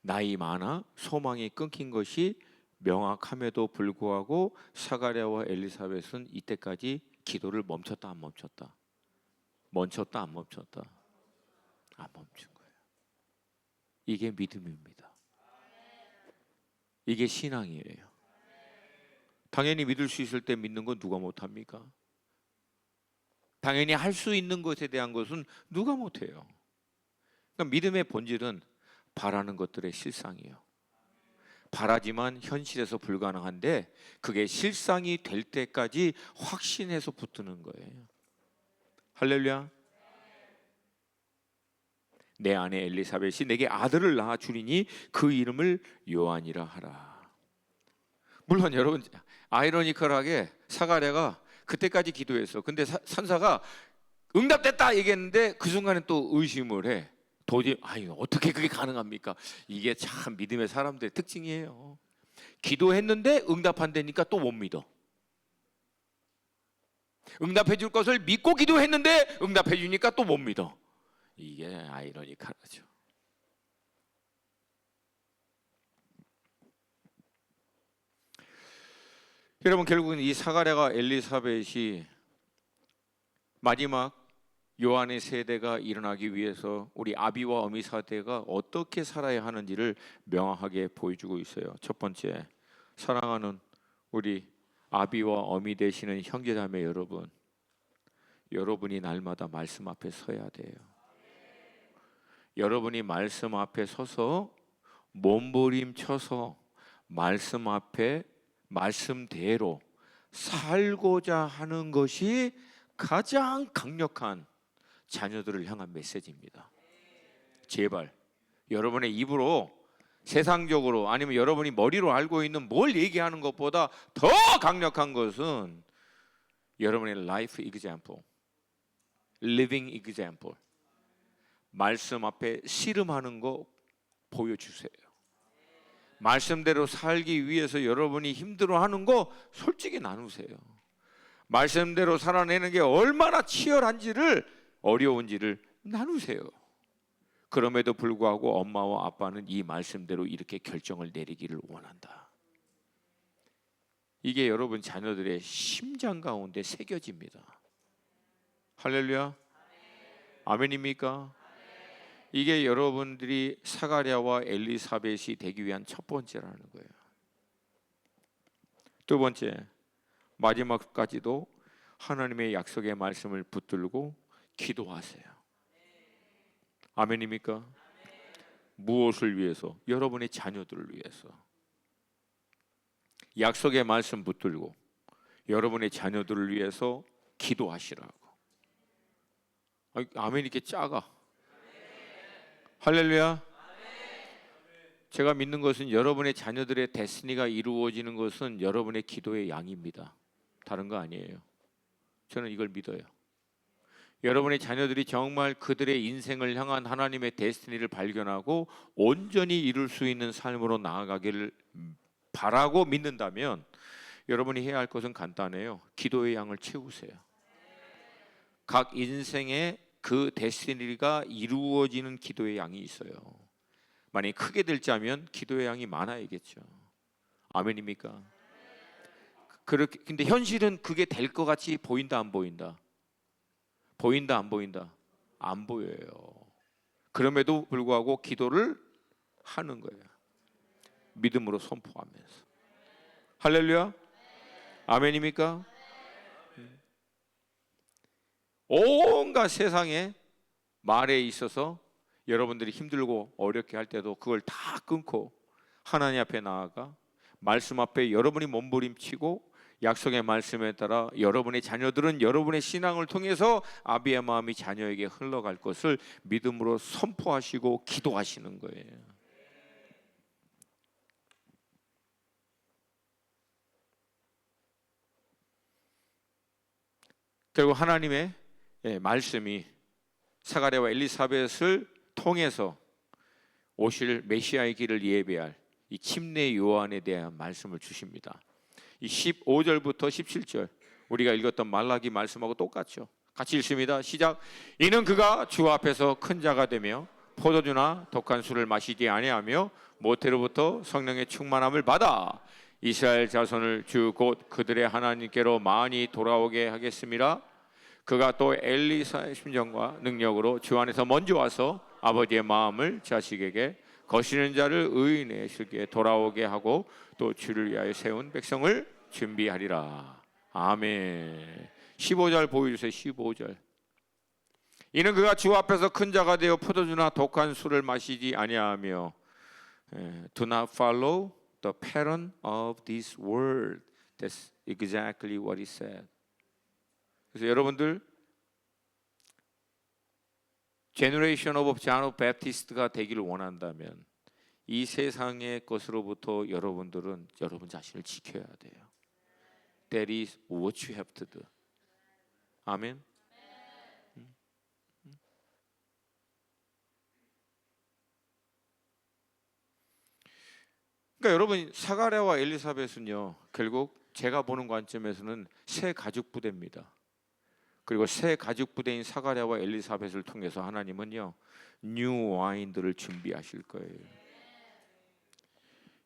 나이 많아 소망이 끊긴 것이 명확함에도 불구하고 사가랴와 엘리사벳은 이때까지 기도를 멈췄다 안 멈췄다? 멈췄다 안 멈췄다? 안 멈춘 거예요. 이게 믿음입니다. 이게 신앙이에요. 당연히 믿을 수 있을 때 믿는 건 누가 못합니까? 당연히 할 수 있는 것에 대한 것은 누가 못해요. 그러니까 믿음의 본질은 바라는 것들의 실상이에요. 바라지만 현실에서 불가능한데 그게 실상이 될 때까지 확신해서 붙드는 거예요. 할렐루야. 내 아내 엘리사벳이 내게 아들을 낳아 주리니 그 이름을 요한이라 하라. 물론 여러분 아이러니컬하게 사가랴가 그때까지 기도했어. 근데 산사가 응답됐다 얘기했는데 그 순간에 또 의심을 해. 도저히 어떻게 그게 가능합니까? 이게 참 믿음의 사람들의 특징이에요. 기도했는데 응답 안 되니까 또 못 믿어. 응답해 줄 것을 믿고 기도했는데 응답해 주니까 또 못 믿어. 이게 아이러니컬하죠. 여러분 결국은 이 사가랴가 엘리사벳이 마지막 요한의 세대가 일어나기 위해서 우리 아비와 어미 세대가 어떻게 살아야 하는지를 명확하게 보여주고 있어요. 첫 번째, 사랑하는 우리 아비와 어미 되시는 형제자매 여러분, 여러분이 날마다 말씀 앞에 서야 돼요. 여러분이 말씀 앞에 서서 몸부림쳐서 말씀 앞에 말씀대로 살고자 하는 것이 가장 강력한 자녀들을 향한 메시지입니다. 제발 여러분의 입으로 세상적으로 아니면 여러분이 머리로 알고 있는 뭘 얘기하는 것보다 더 강력한 것은 여러분의 라이프 example, living example, 말씀 앞에 씨름하는 거 보여주세요. 말씀대로 살기 위해서 여러분이 힘들어하는 거 솔직히 나누세요. 말씀대로 살아내는 게 얼마나 치열한지를, 어려운지를 나누세요. 그럼에도 불구하고 엄마와 아빠는 이 말씀대로 이렇게 결정을 내리기를 원한다. 이게 여러분 자녀들의 심장 가운데 새겨집니다. 할렐루야. 아멘입니까? 이게 여러분들이 사가랴와 엘리사벳이 되기 위한 첫 번째라는 거예요. 두 번째, 마지막까지도 하나님의 약속의 말씀을 붙들고 기도하세요. 아멘입니까? 무엇을 위해서? 여러분의 자녀들을 위해서. 약속의 말씀 붙들고 여러분의 자녀들을 위해서 기도하시라고. 아멘 이렇게 작아. 할렐루야. 제가 믿는 것은 여러분의 자녀들의 데스니가 이루어지는 것은 여러분의 기도의 양입니다. 다른 거 아니에요. 저는 이걸 믿어요. 여러분의 자녀들이 정말 그들의 인생을 향한 하나님의 데스티니를 발견하고 온전히 이룰 수 있는 삶으로 나아가기를 바라고 믿는다면 여러분이 해야 할 것은 간단해요. 기도의 양을 채우세요. 각 인생에 그 데스티니가 이루어지는 기도의 양이 있어요. 만약 크게 들자면 기도의 양이 많아야겠죠. 아멘입니까? 그렇게 근데 현실은 그게 될 것 같이 보인다 안 보인다? 보인다 안 보인다? 안 보여요. 그럼에도 불구하고 기도를 하는 거예요. 믿음으로 선포하면서. 할렐루야. 아멘입니까? 온갖 세상의 말에 있어서 여러분들이 힘들고 어렵게 할 때도 그걸 다 끊고 하나님 앞에 나아가 말씀 앞에 여러분이 몸부림치고 약속의 말씀에 따라 여러분의 자녀들은 여러분의 신앙을 통해서 아비의 마음이 자녀에게 흘러갈 것을 믿음으로 선포하시고 기도하시는 거예요. 결국 하나님의 말씀이 사가랴와 엘리사벳을 통해서 오실 메시아의 길을 예배할 이 침례 요한에 대한 말씀을 주십니다. 이 15절부터 17절 우리가 읽었던 말라기 말씀하고 똑같죠. 같이 읽습니다. 시작. 이는 그가 주 앞에서 큰 자가 되며 포도주나 독한 술을 마시지 아니하며 모태로부터 성령의 충만함을 받아 이스라엘 자손을 주 곧 그들의 하나님께로 많이 돌아오게 하겠습니다. 그가 또 엘리사의 심정과 능력으로 주 안에서 먼저 와서 아버지의 마음을 자식에게 거시는 자를 의인의 실기에 돌아오게 하고 또 주를 위하여 세운 백성을 준비하리라. 아멘. 15절 보여주세요. 15절. 이는 그가 주 앞에서 큰 자가 되어 포도주나 독한 술을 마시지 아니하며 Do not follow the pattern of this world. That's exactly what he said. 그래서 여러분들 제너레이션 오브 존 오브 베프티스트가 되기를 원한다면 이 세상의 것으로부터 여러분들은 여러분 자신을 지켜야 돼요. That is what you have to do. 아멘. 그러니까 여러분 사가랴와 엘리사벳은요 결국 제가 보는 관점에서는 새 가죽 부대입니다. 그리고 새 가죽 부대인 사가랴와 엘리사벳을 통해서 하나님은요 뉴 와인들을 준비하실 거예요.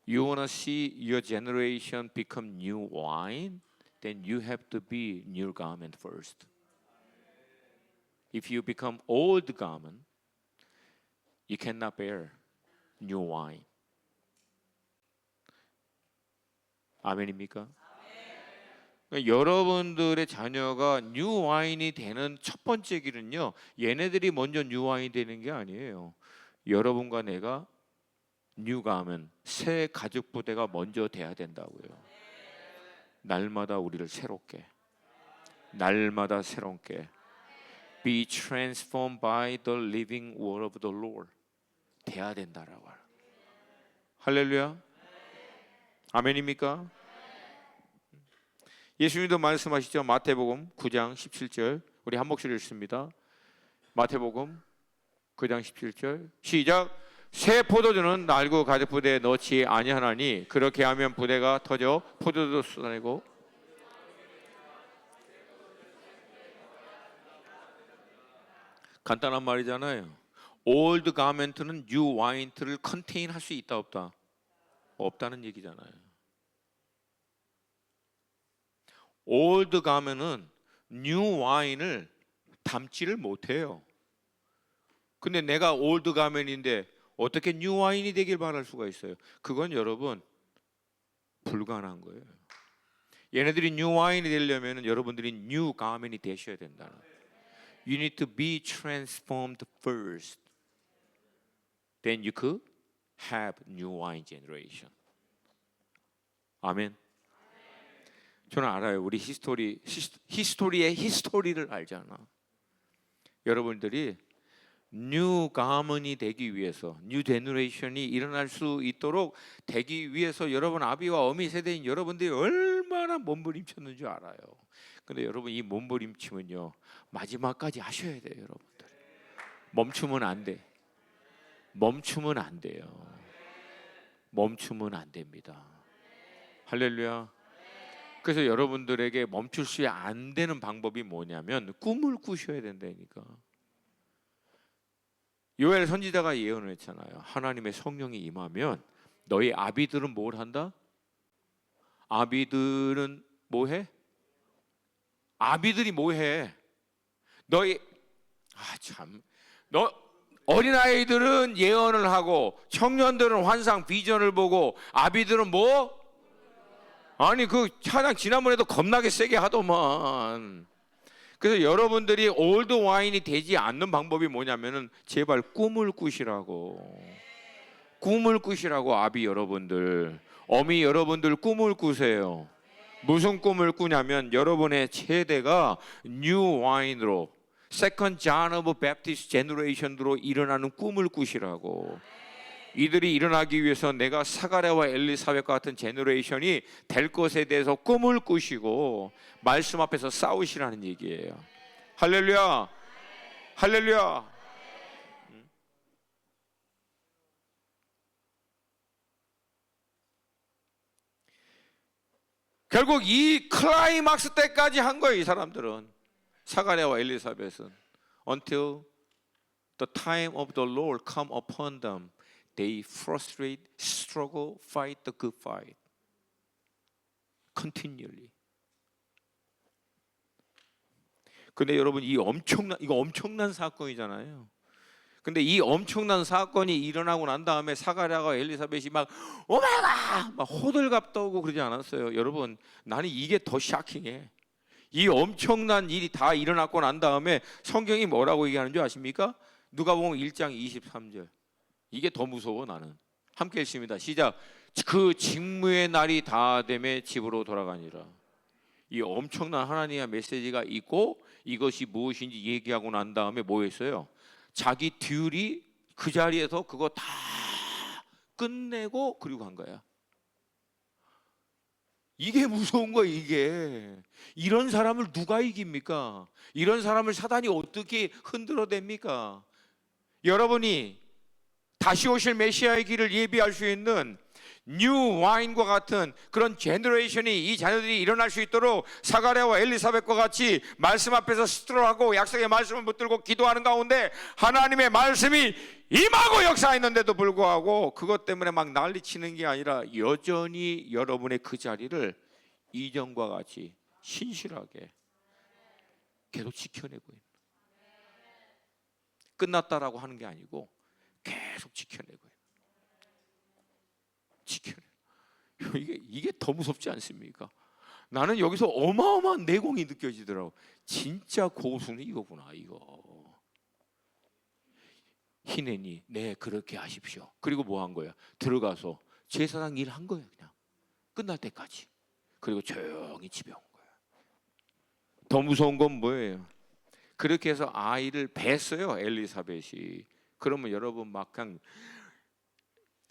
You wanna see your generation become new wine? Then you have to be new garment first. If you become old garment, you cannot bear new wine. 아멘입니까? 그러니까 여러분들의 자녀가 뉴 와인이 되는 첫 번째 길은요 얘네들이 먼저 뉴 와인이 되는 게 아니에요. 여러분과 내가 뉴 가면 새 가죽 부대가 먼저 돼야 된다고요. 날마다 우리를 새롭게 날마다 새롭게. Be transformed by the living word of the Lord. 돼야 된다라고. 할렐루야. 아멘입니까? 예수님도 말씀하시죠. 마태복음 9장 17절. 우리 한 목소리 읽습니다. 마태복음 9장 17절. 시작. 새 포도주는 낡고 가죽 부대에 넣지 아니하나니 그렇게 하면 부대가 터져 포도도 쏟아내고. 간단한 말이잖아요. 올드 가멘트는 뉴 와인트를 컨테인 할 수 있다 없다? 없다는 얘기잖아요. 올드 가면은 뉴 와인을 담지를 못해요. 근데 내가 올드 가면인데 어떻게 뉴 와인이 되길 바랄 수가 있어요? 그건 여러분 불가능한 거예요. 얘네들이 뉴 와인이 되려면 여러분들이 뉴 가면이 되셔야 된다. You need to be transformed first. Then you could have new wine generation. 아멘. 저는 알아요. 우리 히스토리의 히스토리를 알잖아. 여러분들이 뉴 가문이 되기 위해서, 뉴 제너레이션이 일어날 수 있도록 되기 위해서 여러분 아비와 어미 세대인 여러분들이 얼마나 몸부림쳤는 줄 알아요. 근데 여러분 이 몸부림침은요 마지막까지 하셔야 돼요. 여러분들 멈추면 안 돼. 멈추면 안 돼요. 멈추면 안 됩니다. 할렐루야. 그래서 여러분들에게 멈출 수 안 되는 방법이 뭐냐면 꿈을 꾸셔야 된다니까. 요엘 선지자가 예언을 했잖아요. 하나님의 성령이 임하면 너희 아비들은 뭘 한다? 아비들은 뭐해? 아비들이 뭐해? 너희 너 어린아이들은 예언을 하고 청년들은 환상 비전을 보고 아비들은 뭐? 아니 그 찬양 지난번에도 겁나게 세게 하더만. 그래서 여러분들이 올드 와인이 되지 않는 방법이 뭐냐면은 제발 꿈을 꾸시라고. 꿈을 꾸시라고. 아비 여러분들, 어미 여러분들 꿈을 꾸세요. 무슨 꿈을 꾸냐면 여러분의 세대가 뉴 와인으로 세컨드 존 오브 베프티스트 제너레이션으로 일어나는 꿈을 꾸시라고. 이들이 일어나기 위해서 내가 사가랴와 엘리사벳과 같은 제너레이션이 될 것에 대해서 꿈을 꾸시고 말씀 앞에서 싸우시라는 얘기예요. 할렐루야. 할렐루야. 결국 이 클라이막스 때까지 한 거예요. 이 사람들은 사가랴와 엘리사벳은 until the time of the Lord come upon them. They frustrate, struggle, fight the good fight. Continually. 근데 여러분 이거 엄청난 사건이잖아요. 근데 이 엄청난 사건이 일어나고 난 다음에 사가랴가 엘리사벳이 막 오마이갓 막 호들갑 떠고 그러지 않았어요. 여러분 나는 이게 더 샤킹해. 이 엄청난 일이 다 일어났고 난 다음에 성경이 뭐라고 얘기하는 줄 아십니까? 누가복음 1장 23절. 이게 더 무서워. 나는 함께 읽습니다. 시작. 그 직무의 날이 다 되매 집으로 돌아가니라. 이 엄청난 하나님의 메시지가 있고 이것이 무엇인지 얘기하고 난 다음에 뭐 했어요? 자기 듀리 그 자리에서 그거 다 끝내고 그리고 간 거야. 이게 무서운 거야. 이게 이런 사람을 누가 이깁니까? 이런 사람을 사단이 어떻게 흔들어댑니까? 여러분이 다시 오실 메시아의 길을 예비할 수 있는 뉴 와인과 같은 그런 제너레이션이 이 자녀들이 일어날 수 있도록 사가랴와 엘리사벳과 같이 말씀 앞에서 스트롤하고 약속의 말씀을 붙들고 기도하는 가운데 하나님의 말씀이 임하고 역사했는데도 불구하고 그것 때문에 막 난리치는 게 아니라 여전히 여러분의 그 자리를 이전과 같이 신실하게 계속 지켜내고 있는, 끝났다라고 하는 게 아니고 계속 지켜내고 이게 더 무섭지 않습니까? 나는 여기서 어마어마한 내공이 느껴지더라고. 진짜 고수는 이거구나. 이거 희내니 네 그렇게 하십시오. 그리고 뭐 한 거야? 들어가서 제사장 일 한 거야. 그냥 끝날 때까지. 그리고 조용히 집에 온 거야. 더 무서운 건 뭐예요? 그렇게 해서 아이를 뱄어요, 엘리사벳이. 그러면 여러분 막 그냥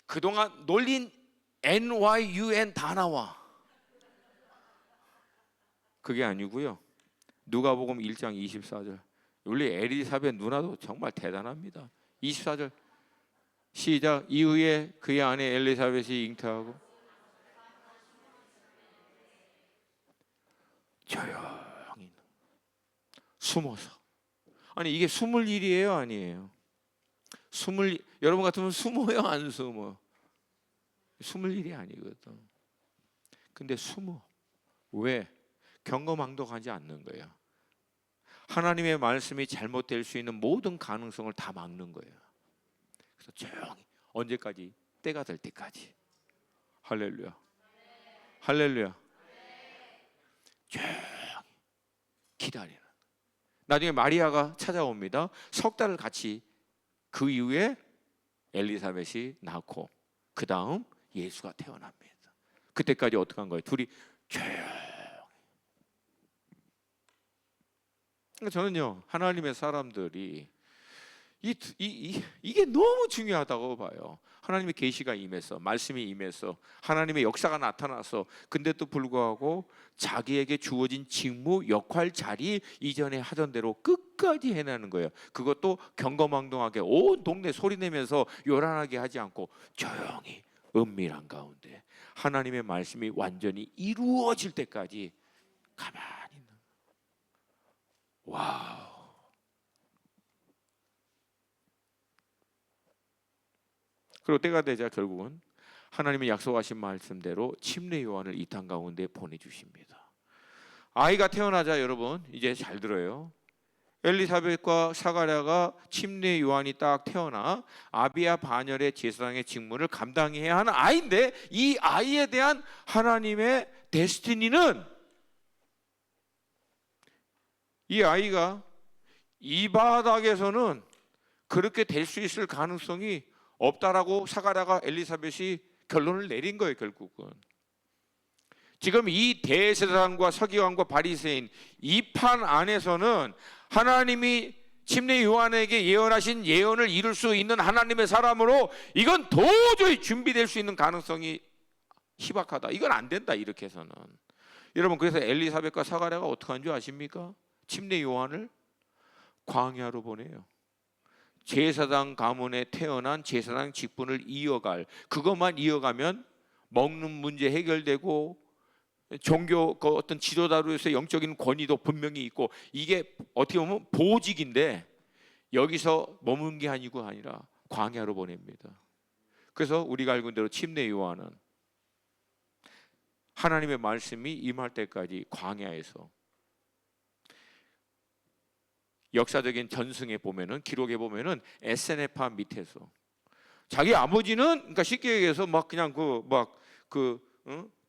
그동안 놀린 NYUN 다 나와. 그게 아니고요. 누가복음 1장 24절. 우리 엘리사벳 누나도 정말 대단합니다. 24절 시작. 이후에 그의 아내 엘리사벳이 잉태하고 조용히 숨어서. 아니 이게 숨을 일이에요, 아니에요? 여러분 같으면 숨어요, 안 숨어? 숨을 일이 아니거든. 근데 숨어. 왜? 경거망독하지 않는 거예요. 하나님의 말씀이 잘못될 수 있는 모든 가능성을 다 막는 거예요. 그래서 조용히, 언제까지? 때가 될 때까지. 할렐루야. 할렐루야. 조용히 기다리는. 나중에 마리아가 찾아옵니다. 석 달을 같이. 그 이후에 엘리사벳이 낳고 그 다음 예수가 태어납니다. 그때까지 어떻게 한 거예요? 둘이 조용히. 그러니까 저는요, 하나님의 사람들이 이게 너무 중요하다고 봐요. 하나님의 계시가 임해서, 말씀이 임해서, 하나님의 역사가 나타나서, 근데도 불구하고 자기에게 주어진 직무, 역할, 자리 이전에 하던 대로 끝까지 해내는 거예요. 그것도 경거망동하게 온 동네 소리내면서 요란하게 하지 않고 조용히 은밀한 가운데 하나님의 말씀이 완전히 이루어질 때까지 가만히 있는. 와우. 그리고 때가 되자 결국은 하나님의 약속하신 말씀대로 침례 요한을 이 땅 가운데 보내주십니다. 아이가 태어나자 여러분 이제 잘 들어요. 엘리사벳과 사가랴가 침례 요한이 딱 태어나 아비야 반열의 제사장의 직무를 감당해야 하는 아이인데, 이 아이에 대한 하나님의 데스티니는 이 아이가 이 바닥에서는 그렇게 될 수 있을 가능성이 없다라고 사가랴가 엘리사벳이 결론을 내린 거예요. 결국은 지금 이 대제사장과 서기관과 바리새인 이 판 안에서는 하나님이 침례 요한에게 예언하신 예언을 이룰 수 있는 하나님의 사람으로 이건 도저히 준비될 수 있는 가능성이 희박하다. 이건 안 된다, 이렇게 해서는. 여러분, 그래서 엘리사벳과 사가랴가 어떻게 한 줄 아십니까? 침례 요한을 광야로 보내요. 제사장 가문에 태어난 제사장 직분을 이어갈, 그것만 이어가면 먹는 문제 해결되고 종교 그 어떤 지도자로서의 영적인 권위도 분명히 있고, 이게 어떻게 보면 보직인데 여기서 머문 게 아니라 광야로 보냅니다. 그래서 우리가 알고 있는 대로 침례 요한은 하나님의 말씀이 임할 때까지 광야에서, 역사적인 전승에 보면은, 기록에 보면은 에세네파 밑에서 자기 아버지는, 그러니까 쉽게 얘기해서 막 그냥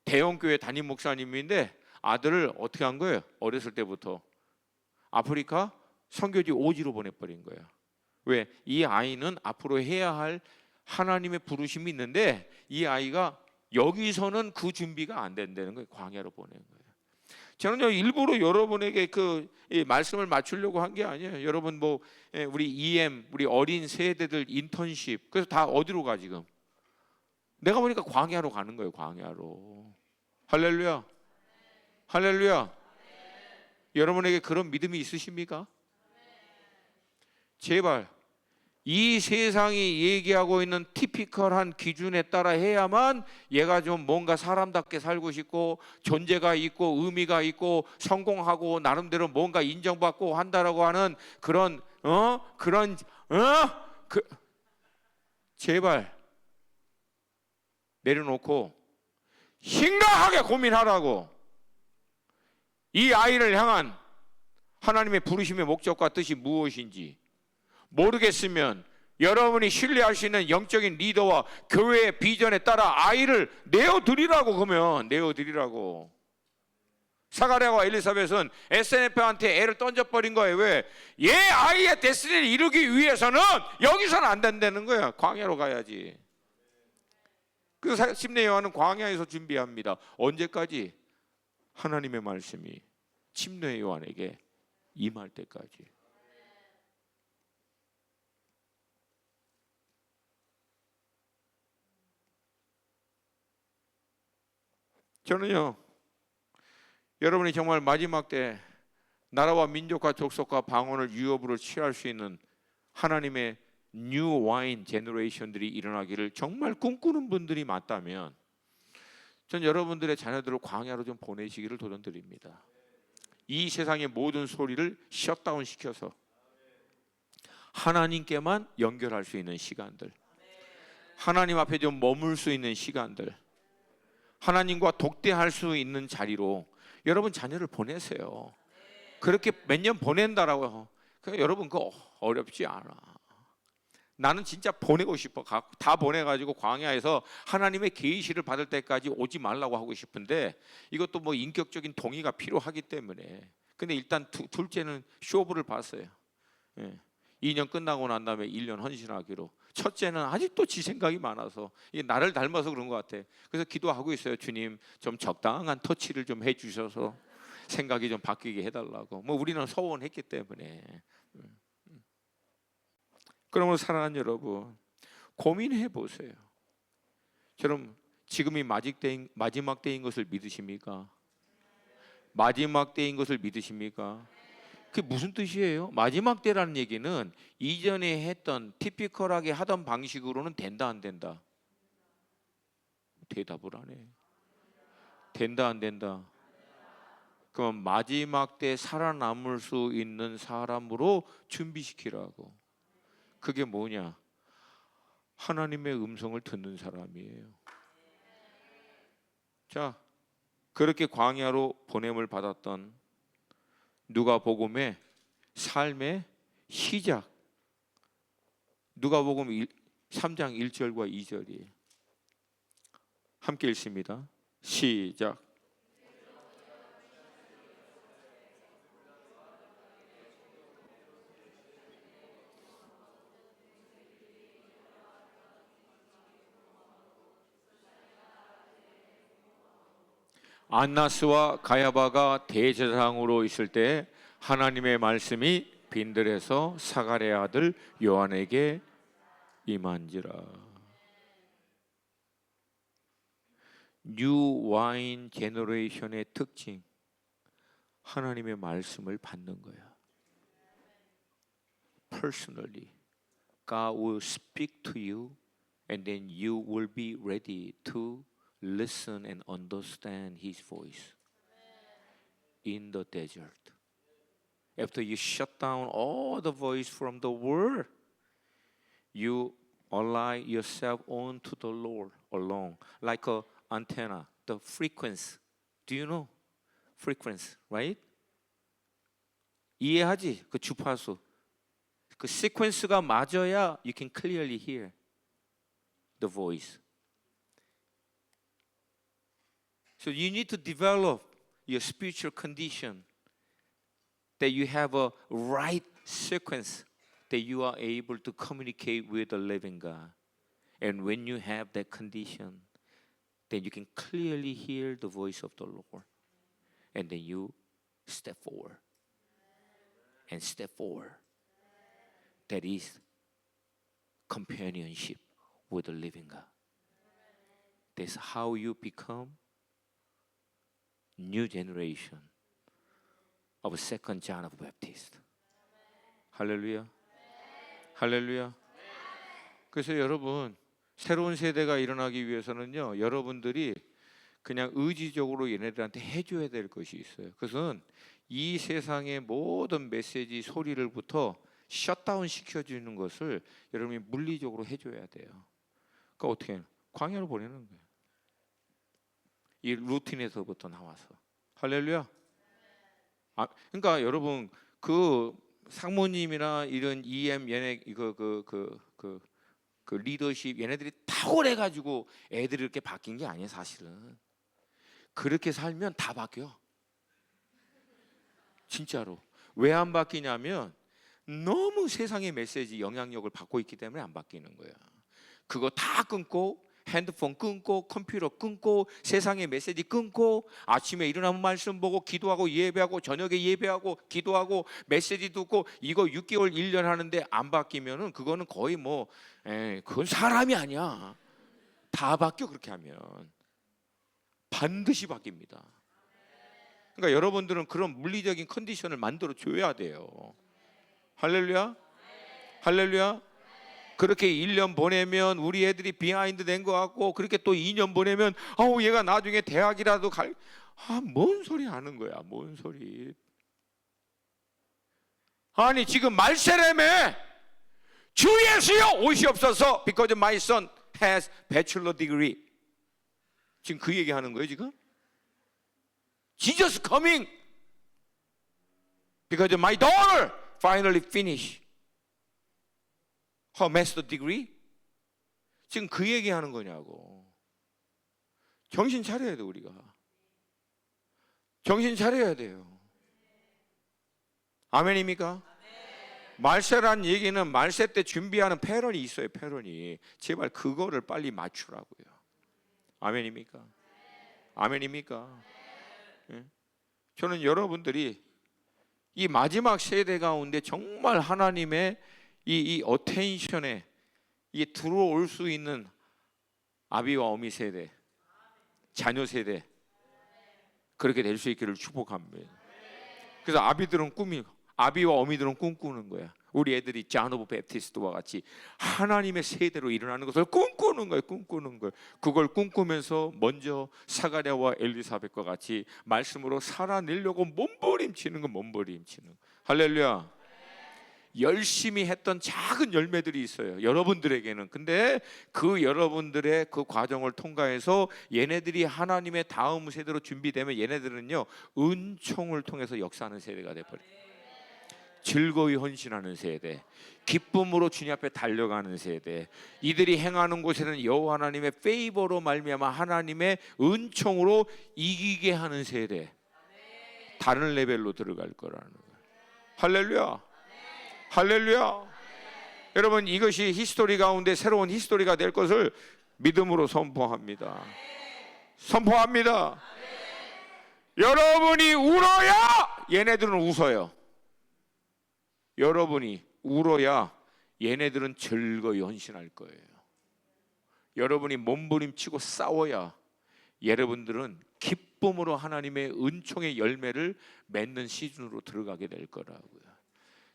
대형교회 담임 목사님인데 아들을 어떻게 한 거예요? 어렸을 때부터 아프리카 선교지 오지로 보내버린 거예요. 왜? 이 아이는 앞으로 해야 할 하나님의 부르심이 있는데 이 아이가 여기서는 그 준비가 안 된다는 거예요. 광야로 보낸 거예요. 저는요, 일부러 여러분에게 이 말씀을 맞추려고 한 게 아니에요. 여러분 우리 EM, 우리 어린 세대들 인턴십, 그래서 다 어디로 가 지금? 내가 보니까 광야로 가는 거예요. 광야로. 할렐루야. 할렐루야. 여러분에게 그런 믿음이 있으십니까? 제발 이 세상이 얘기하고 있는 티피컬한 기준에 따라 해야만 얘가 좀 뭔가 사람답게 살고 싶고 존재가 있고 의미가 있고 성공하고 나름대로 뭔가 인정받고 한다라고 하는 제발 내려놓고 심각하게 고민하라고. 이 아이를 향한 하나님의 부르심의 목적과 뜻이 무엇인지 모르겠으면 여러분이 신뢰할 수 있는 영적인 리더와 교회의 비전에 따라 아이를 내어드리라고. 그러면 내어드리라고. 사가랴와 엘리사벳은 SNF한테 애를 던져버린 거예요. 왜? 얘 아이의 데스티니를 이루기 위해서는 여기서는 안 된다는 거야. 광야로 가야지. 그래서 침례 요한은 광야에서 준비합니다. 언제까지? 하나님의 말씀이 침노의 요한에게 임할 때까지. 저는요, 여러분이 정말 마지막 때 나라와 민족과 족속과 방언을 유업으로 취할 수 있는 하나님의 뉴 와인 제너레이션들이 일어나기를 정말 꿈꾸는 분들이 맞다면 전 여러분들의 자녀들을 광야로 좀 보내시기를 도전드립니다. 이 세상의 모든 소리를 셧다운 시켜서 하나님께만 연결할 수 있는 시간들, 하나님 앞에 좀 머물 수 있는 시간들, 하나님과 독대할 수 있는 자리로 여러분 자녀를 보내세요. 그렇게 몇 년 보낸다라고. 여러분 그거 어렵지 않아. 나는 진짜 보내고 싶어. 다 보내가지고 광야에서 하나님의 계시를 받을 때까지 오지 말라고 하고 싶은데 이것도 뭐 인격적인 동의가 필요하기 때문에. 근데 일단 둘째는 쇼부를 봤어요. 2년 끝나고 난 다음에 1년 헌신하기로. 첫째는 아직도 지 생각이 많아서 이게 나를 닮아서 그런 것 같아. 그래서 기도하고 있어요. 주님 좀 적당한 터치를 좀 해주셔서 생각이 좀 바뀌게 해달라고. 뭐 우리는 서원했기 때문에. 그러므로 사랑하는 여러분, 고민해 보세요. 저는 지금이 마지막 때인 것을 믿으십니까? 마지막 때인 것을 믿으십니까? 그게 무슨 뜻이에요? 마지막 때라는 얘기는 이전에 했던 티피컬하게 하던 방식으로는 된다 안 된다? 대답을 안 해. 된다 안 된다? 그럼 마지막 때 살아남을 수 있는 사람으로 준비시키라고. 그게 뭐냐? 하나님의 음성을 듣는 사람이에요. 자, 그렇게 광야로 보냄을 받았던 누가복음의 삶의 시작, 누가복음 3장 1절과 2절이에요. 함께 읽습니다. 시작. 안나스와 가야바가 대제사장으로 있을 때 하나님의 말씀이 빈들에서 사가랴의 아들 요한에게 임한지라. 뉴 와인 제너레이션의 특징, 하나님의 말씀을 받는 거야. Personally, God will speak to you, and then you will be ready to listen and understand His voice in the desert. After you shut down all the voice from the world, you align yourself onto the Lord alone, like a antenna, the frequency. Do you know frequency, right? 이해하지? 그 주파수. 그 시퀀스가 맞아야 you can clearly hear the voice. So you need to develop your spiritual condition that you have a right sequence that you are able to communicate with the living God. And when you have that condition, then you can clearly hear the voice of the Lord. And then you step forward. And step forward. That is companionship with the living God. That's how you become new generation of second John of Baptist. 할렐루야. 할렐루야. 그래서 여러분, 새로운 세대가 일어나기 위해서는요, 여러분들이 그냥 의지적으로 얘네들한테 해줘야 될 것이 있어요. 그것은 이 세상의 모든 메시지 소리를부터 셧다운 시켜주는 것을 여러분이 물리적으로 해줘야 돼요. 그러니까 어떻게 해요? 광야로 보내는 거예요. 이 루틴에서부터 나와서. 할렐루야. 그러니까 여러분 그 상무님이나 이런 EM 얘네 그 리더십 얘네들이 탁월해가지고 애들이 이렇게 바뀐 게 아니에요. 사실은 그렇게 살면 다 바뀌어. 진짜로. 왜 안 바뀌냐면 너무 세상의 메시지 영향력을 받고 있기 때문에 안 바뀌는 거야. 그거 다 끊고 핸드폰 끊고 컴퓨터 끊고 세상의 메시지 끊고 아침에 일어나면 말씀 보고 기도하고 예배하고 저녁에 예배하고 기도하고 메시지 듣고 이거 6개월 1년 하는데 안 바뀌면은 그거는 거의 뭐 그건 사람이 아니야. 다 바뀌어. 그렇게 하면 반드시 바뀝니다. 그러니까 여러분들은 그런 물리적인 컨디션을 만들어 줘야 돼요. 할렐루야. 할렐루야. 그렇게 1년 보내면 우리 애들이 비하인드 된 것 같고, 그렇게 또 2년 보내면 아우 얘가 나중에 대학이라도 뭔 소리 하는 거야. 뭔 소리. 아니 지금 말세렘에 주 예수여 오시옵소서 because my son has bachelor degree. 지금 그 얘기하는 거예요 지금. Jesus coming because my daughter finally finished her master degree. 지금 그 얘기하는 거냐고. 정신 차려야 돼. 우리가 정신 차려야 돼요. 아멘입니까? 말세란 얘기는 말세 때 준비하는 패런이 있어요. 패런이. 제발 그거를 빨리 맞추라고요. 아멘입니까? 아멘입니까? 예? 저는 여러분들이 이 마지막 세대 가운데 정말 하나님의 이 어텐션에 이 들어올 수 있는 아비와 어미 세대, 자녀 세대 그렇게 될 수 있기를 축복합니다. 그래서 아비와 어미들은 꿈꾸는 거야. 우리 애들이 존 오브 베프티스트와 같이 하나님의 세대로 일어나는 것을 꿈꾸는 거예요. 꿈꾸는 거예요. 그걸 꿈꾸면서 먼저 사가랴와 엘리사벳과 같이 말씀으로 살아내려고 몸부림치는 거. 몸부림치는. 할렐루야. 열심히 했던 작은 열매들이 있어요. 여러분들에게는. 근데 그 여러분들의 그 과정을 통과해서 얘네들이 하나님의 다음 세대로 준비되면 얘네들은요 은총을 통해서 역사하는 세대가 돼버려요. 즐거이 헌신하는 세대, 기쁨으로 주님 앞에 달려가는 세대. 이들이 행하는 곳에는 여호와 하나님의 페이버로 말미암아 하나님의 은총으로 이기게 하는 세대. 다른 레벨로 들어갈 거라는 거예요. 할렐루야. 할렐루야. 여러분 이것이 히스토리 가운데 새로운 히스토리가 될 것을 믿음으로 선포합니다. 선포합니다. 여러분이 울어야 얘네들은 웃어요. 여러분이 울어야 얘네들은 즐거이 헌신할 거예요. 여러분이 몸부림치고 싸워야 여러분들은 기쁨으로 하나님의 은총의 열매를 맺는 시즌으로 들어가게 될 거라고요.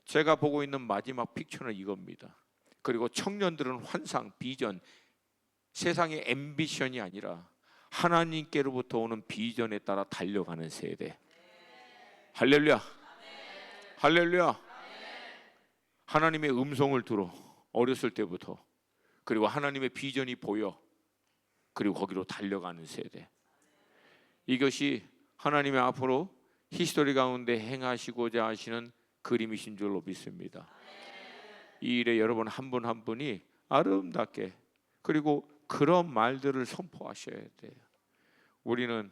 제가 보고 있는 마지막 픽처는 이겁니다. 그리고 청년들은 환상, 비전, 세상의 앰비션이 아니라 하나님께로부터 오는 비전에 따라 달려가는 세대. 할렐루야. 할렐루야. 하나님의 음성을 들어 어렸을 때부터, 그리고 하나님의 비전이 보여, 그리고 거기로 달려가는 세대. 이것이 하나님의 앞으로 히스토리 가운데 행하시고자 하시는 그림이신 줄로 믿습니다. 이 일에 여러분 한 분 한 분이 아름답게 그리고 그런 말들을 선포하셔야 돼요. 우리는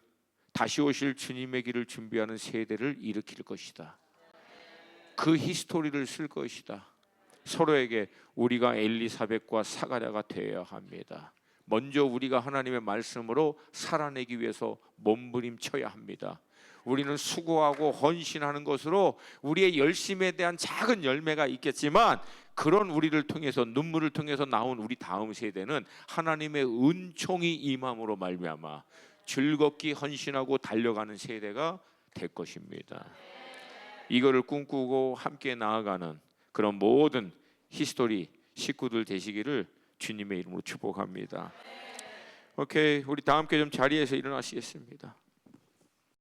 다시 오실 주님의 길을 준비하는 세대를 일으킬 것이다. 그 히스토리를 쓸 것이다. 서로에게 우리가 엘리사벳과 사가랴가 되어야 합니다. 먼저 우리가 하나님의 말씀으로 살아내기 위해서 몸부림쳐야 합니다. 우리는 수고하고 헌신하는 것으로 우리의 열심에 대한 작은 열매가 있겠지만, 그런 우리를 통해서, 눈물을 통해서 나온 우리 다음 세대는 하나님의 은총이 임함으로 말미암아 즐겁게 헌신하고 달려가는 세대가 될 것입니다. 이거를 꿈꾸고 함께 나아가는 그런 모든 히스토리 식구들 되시기를 주님의 이름으로 축복합니다. 오케이, 우리 다 함께 좀 자리에서 일어나시겠습니다.